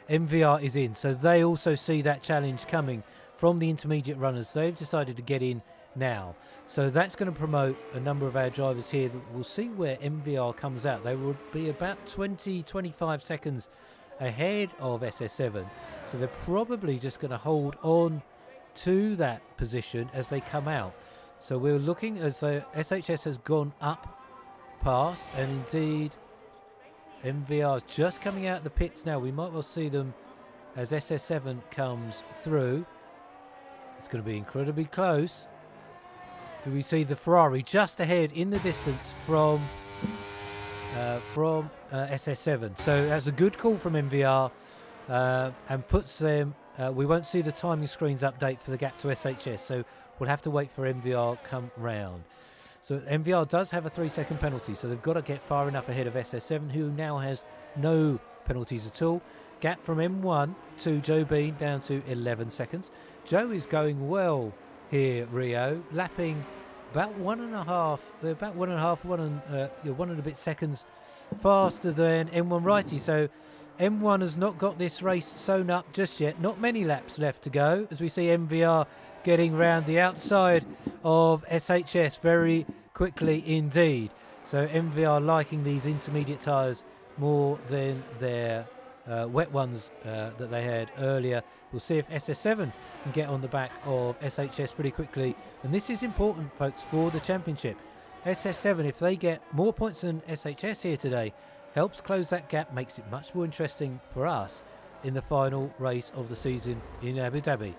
MVR is in, so they also see that challenge coming from the intermediate runners. They've decided to get in now, so that's going to promote a number of our drivers here. We'll see where MVR comes out. They will be about 20-25 seconds ahead of SS7, so they're probably just going to hold on to that position as they come out. So we're looking as though SHS has gone up past, and indeed MVR is just coming out the pits now. We might well see them as SS7 comes through. It's going to be incredibly close. Do we see the Ferrari just ahead in the distance from SS7? So that's a good call from MVR and puts them. We won't see the timing screens update for the gap to SHS, so we'll have to wait for MVR come round. So MVR does have a 3-second penalty, so they've got to get far enough ahead of SS7, who now has no penalties at all. Gap from M1 to Joe Bean down to 11 seconds. Joe is going well here, Rio, lapping about one and a bit seconds faster than M1 Righty. So M1 has not got this race sewn up just yet. Not many laps left to go, as we see MVR getting round the outside of SHS very quickly indeed. So MVR liking these intermediate tyres more than their wet ones that they had earlier. We'll see if SS7 can get on the back of SHS pretty quickly. And this is important, folks, for the championship. SS7, if they get more points than SHS here today, helps close that gap, makes it much more interesting for us in the final race of the season in Abu Dhabi.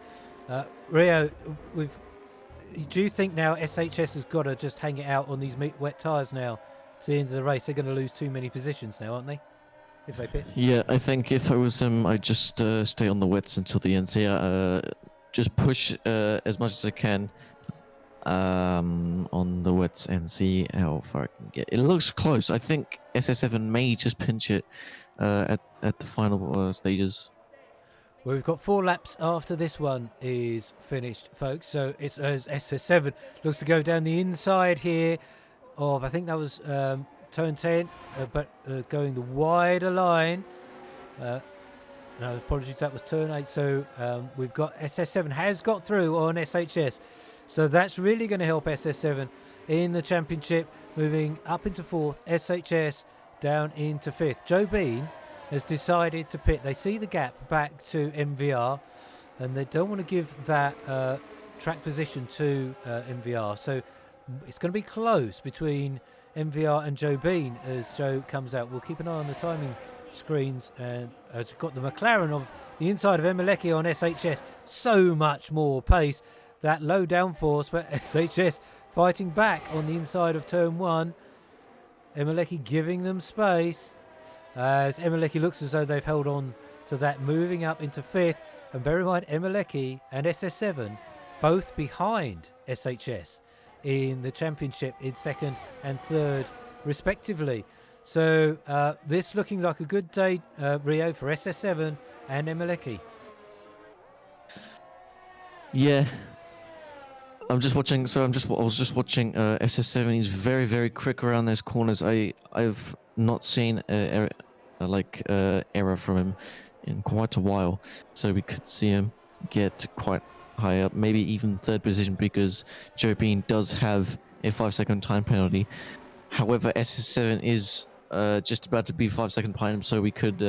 Rio, do you think now SHS has got to just hang it out on these wet tyres now to the end of the race? They're going to lose too many positions now, aren't they, if they pit? Yeah, I think if I was him, I'd just stay on the wets until the end. So yeah, just push as much as I can on the wets and see how far I can get. It looks close. I think SS7 may just pinch it at the final stages. Well, we've got 4 laps after this one is finished, folks. So it's SS7 looks to go down the inside here of, I think that was turn 10, but going the wider line. No, apologies, that was turn 8. So we've got SS7 has got through on SHS. So that's really going to help SS7 in the championship, moving up into 4th, SHS down into 5th. Joe Bean has decided to pit. They see the gap back to MVR, and they don't want to give that track position to MVR. So it's going to be close between MVR and Joe Bean as Joe comes out. We'll keep an eye on the timing screens, and as we've got the McLaren of the inside of Emeleki on SHS, so much more pace, that low downforce, but SHS fighting back on the inside of turn 1. Emeleki giving them space as Emeleki looks as though they've held on to that, moving up into 5th. And bear in mind, Emeleki and SS7 both behind SHS in the championship in 2nd and 3rd respectively. So this looking like a good day, Rio, for SS7 and Emeleki. Yeah. I was just watching SS7. He's very, very quick around those corners. I've not seen error from him in quite a while, so we could see him get quite high up, maybe even 3rd position, because Joe Bean does have a 5-second time penalty. However, SS7 is just about to be 5 seconds behind him, so we could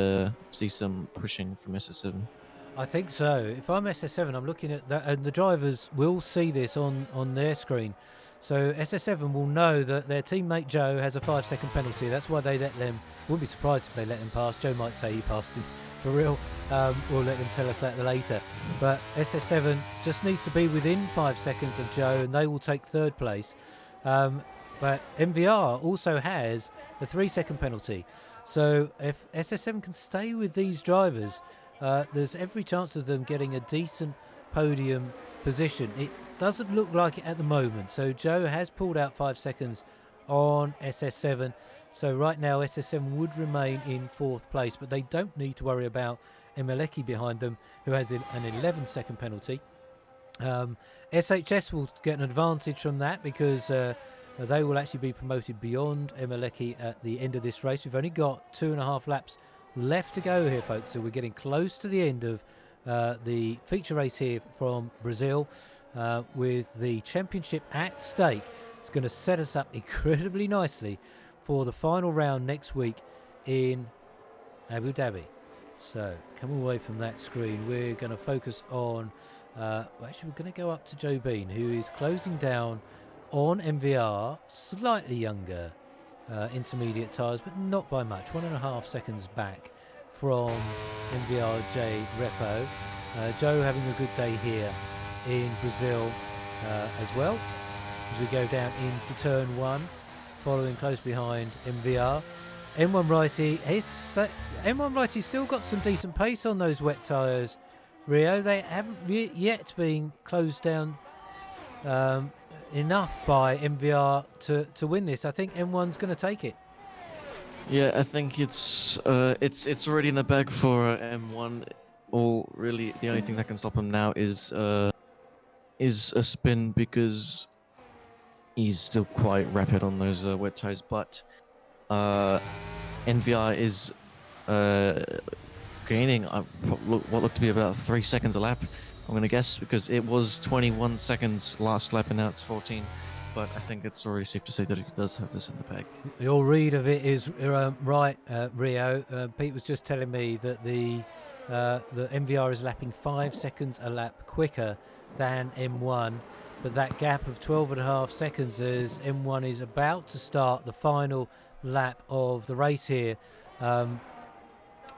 see some pushing from SS7. I think so. If I'm SS7, I'm looking at that, and the drivers will see this on their screen. So SS7 will know that their teammate Joe has a 5-second penalty. That's why they let them. Wouldn't be surprised if they let him pass. Joe might say he passed him for real. We'll let them tell us that later. But SS7 just needs to be within 5 seconds of Joe, and they will take 3rd place. But MVR also has a 3-second penalty. So if SS7 can stay with these drivers, there's every chance of them getting a decent podium position. It doesn't look like it at the moment. So Joe has pulled out 5 seconds on SS7. So right now SS7 would remain in 4th place, but they don't need to worry about Emeleki behind them, who has an 11-second penalty. SHS will get an advantage from that because they will actually be promoted beyond Emeleki at the end of this race. We've only got 2.5 laps left to go here, folks, so we're getting close to the end of the feature race here from Brazil, with the championship at stake. It's going to set us up incredibly nicely for the final round next week in Abu Dhabi. So come away from that screen, we're going to focus on actually we're going to go up to Joe Bean, who is closing down on MVR, slightly younger intermediate tyres, but not by much, 1.5 seconds back from MVRJ Repo. Joe having a good day here in Brazil as well, as we go down into turn 1, following close behind MVR. M1 Righty, M1 Righty's still got some decent pace on those wet tyres, Rio. They haven't yet been closed down enough by MVR to win this. I think M1's going to take it. Yeah, I think it's already in the bag for M1. Or really, the only thing that can stop him now is a spin, because he's still quite rapid on those wet tires. But NVR is gaining what looked to be about 3 seconds a lap, I'm going to guess, because it was 21 seconds last lap and now it's 14. But I think it's already safe to say that he does have this in the bag. Your read of it is right, Rio. Pete was just telling me that the MVR is lapping 5 seconds a lap quicker than M1, but that gap of 12.5 seconds as M1 is about to start the final lap of the race here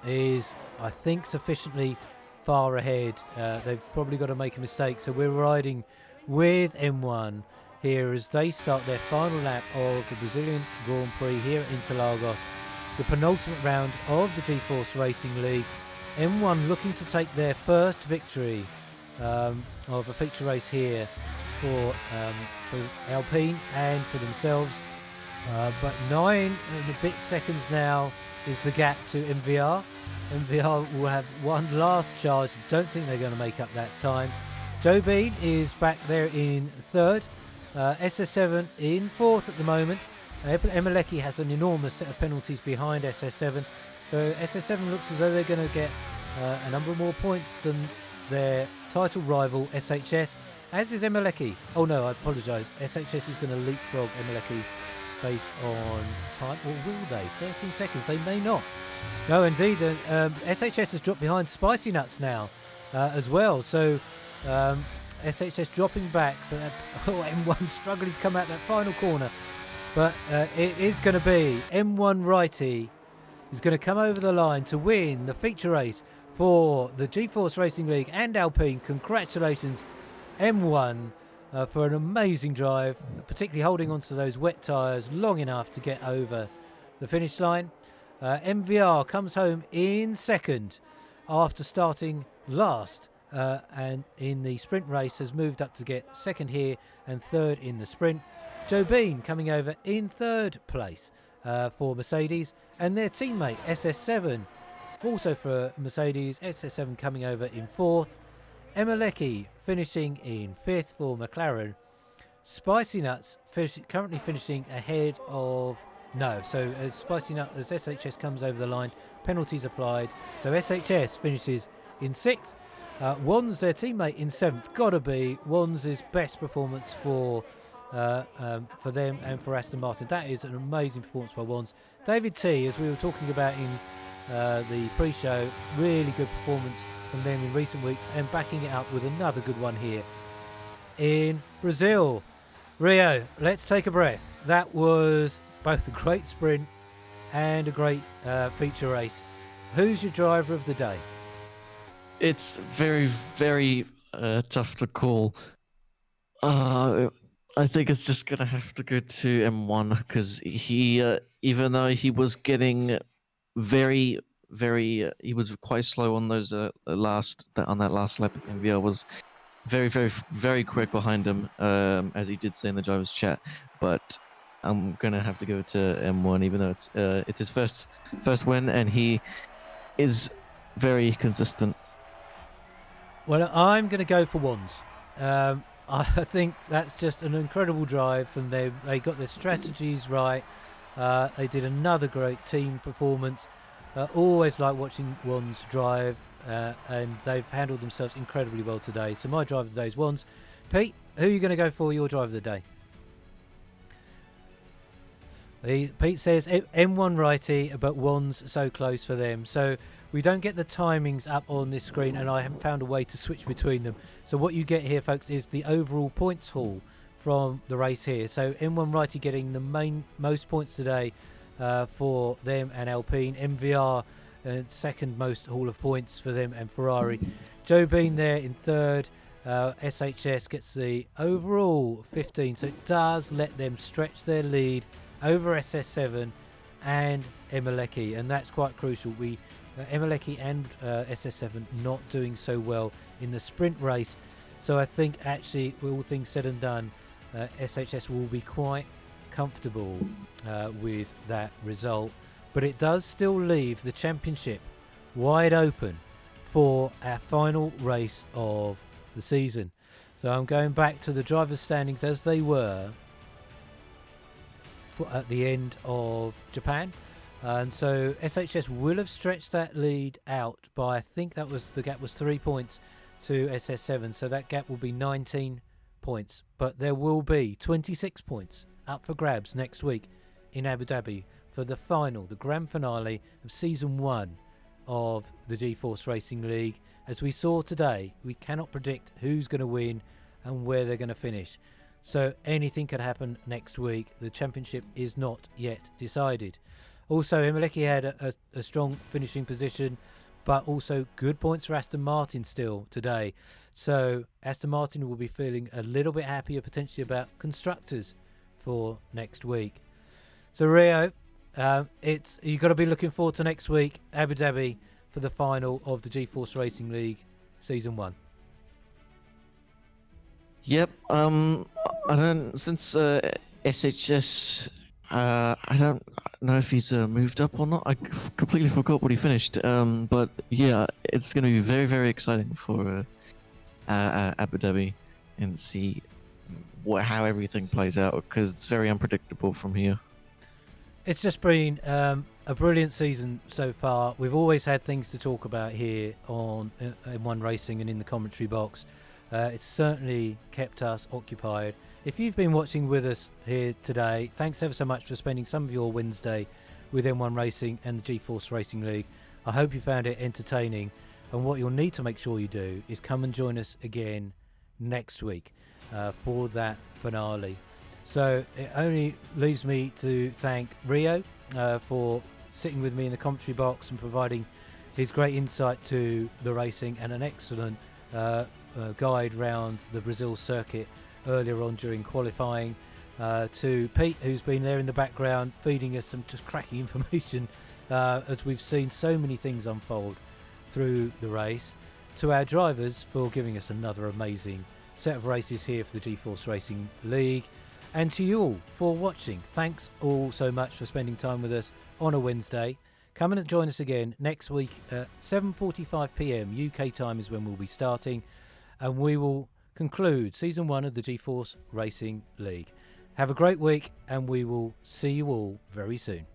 is, I think, sufficiently far ahead. They've probably got to make a mistake, so we're riding with M1 here as they start their final lap of the Brazilian Grand Prix here at Interlagos, the penultimate round of the G-Force Racing League. M1 looking to take their first victory of a feature race here for Alpine and for themselves. But 9 and a bit seconds now is the gap to MVR. MVR will have one last charge. Don't think they're going to make up that time. Joe Bean is back there in 3rd. SS7 in 4th at the moment. Emeleki has an enormous set of penalties behind SS7. So SS7 looks as though they're going to get a number more points than their title rival SHS, as is Emeleki. Oh no, I apologise. SHS is going to leapfrog Emeleki based on time, or will they? 13 seconds, they may not. No, indeed, SHS has dropped behind Spicy Nuts now as well. So SHS dropping back, but M1 struggling to come out that final corner. But it is going to be M1 Righty who's going to come over the line to win the feature race for the G-Force Racing League and Alpine. Congratulations, M1, for an amazing drive, particularly holding onto those wet tyres long enough to get over the finish line. MVR comes home in second after starting last, and in the sprint race has moved up to get second here and third in the sprint. Joe Bean coming over in third place for Mercedes, and their teammate SS7 also for Mercedes, SS7 coming over in fourth. Emma Leckie finishing in fifth for McLaren. Spicy Nuts currently finishing ahead of... No, so as Spicy Nut, as SHS comes over the line, penalties applied. So SHS finishes in sixth. Wands, their teammate, in seventh. Gotta be Wands' best performance for them and for Aston Martin. That is an amazing performance by Wands. David T, as we were talking about in the pre-show, really good performance from them in recent weeks, and backing it up with another good one here in Brazil. Rio, let's take a breath. That was both a great sprint and a great feature race. Who's your driver of the day? It's very, very tough to call. I think it's just gonna have to go to M1 because he, even though he was getting very, he was quite slow on those on that last lap. MVR was very, very quick behind him, as he did say in the drivers' chat. But I'm gonna have to go to M1, even though it's his first win, and he is very consistent. Well, I'm going to go for Wands. I think that's just an incredible drive from them. They got their strategies right. They did another great team performance. Always like watching Wands drive, and they've handled themselves incredibly well today. So my driver of the day is Wands. Pete, who are you going to go for your driver of the day? Pete says M1 righty, but Wands so close for them. So we don't get the timings up on this screen, and I haven't found a way to switch between them. So what you get here, folks, is the overall points haul from the race here. So M1 righty getting the most points today for them and Alpine. MVR second most haul of points for them and Ferrari. Joe Bean there in third. SHS gets the overall 15, so it does let them stretch their lead over SS7 and Emma Leckie, and that's quite crucial. Emma Leckie and SS7 not doing so well in the sprint race, so I think actually, with all things said and done, SHS will be quite comfortable with that result, but it does still leave the championship wide open for our final race of the season. So I'm going back to the drivers' standings as they were at the end of Japan, and so SHS will have stretched that lead out by, I think the gap was 3 points to SS7, so that gap will be 19 points, but there will be 26 points up for grabs next week in Abu Dhabi for the grand finale of season 1 of the G-Force Racing League. As we saw today, we cannot predict who's going to win and where they're going to finish. So anything could happen next week. The championship is not yet decided. Also, Emma Leckie had a strong finishing position, but also good points for Aston Martin still today. So Aston Martin will be feeling a little bit happier potentially about constructors for next week. So Rio, you've got to be looking forward to next week, Abu Dhabi, for the final of the G-Force Racing League Season 1. Yep. Since SHS, I don't know if he's moved up or not. I completely forgot what he finished. But yeah, it's going to be very, very exciting for Abu Dhabi and see how everything plays out, because it's very unpredictable from here. It's just been a brilliant season so far. We've always had things to talk about here on M1 Racing and in the commentary box. It's certainly kept us occupied. If you've been watching with us here today, thanks ever so much for spending some of your Wednesday with M1 Racing and the G-Force Racing League. I hope you found it entertaining, and what you'll need to make sure you do is come and join us again next week for that finale. So it only leaves me to thank Rio for sitting with me in the commentary box and providing his great insight to the racing and an excellent guide round the Brazil circuit earlier on during qualifying. To Pete, who's been there in the background feeding us some just cracking information as we've seen so many things unfold through the race. To our drivers for giving us another amazing set of races here for the G-Force Racing League. And to you all for watching. Thanks all so much for spending time with us on a Wednesday. Come and join us again next week at 7:45pm UK time is when we'll be starting, and we will conclude Season 1 of the G-Force Racing League. Have a great week, and we will see you all very soon.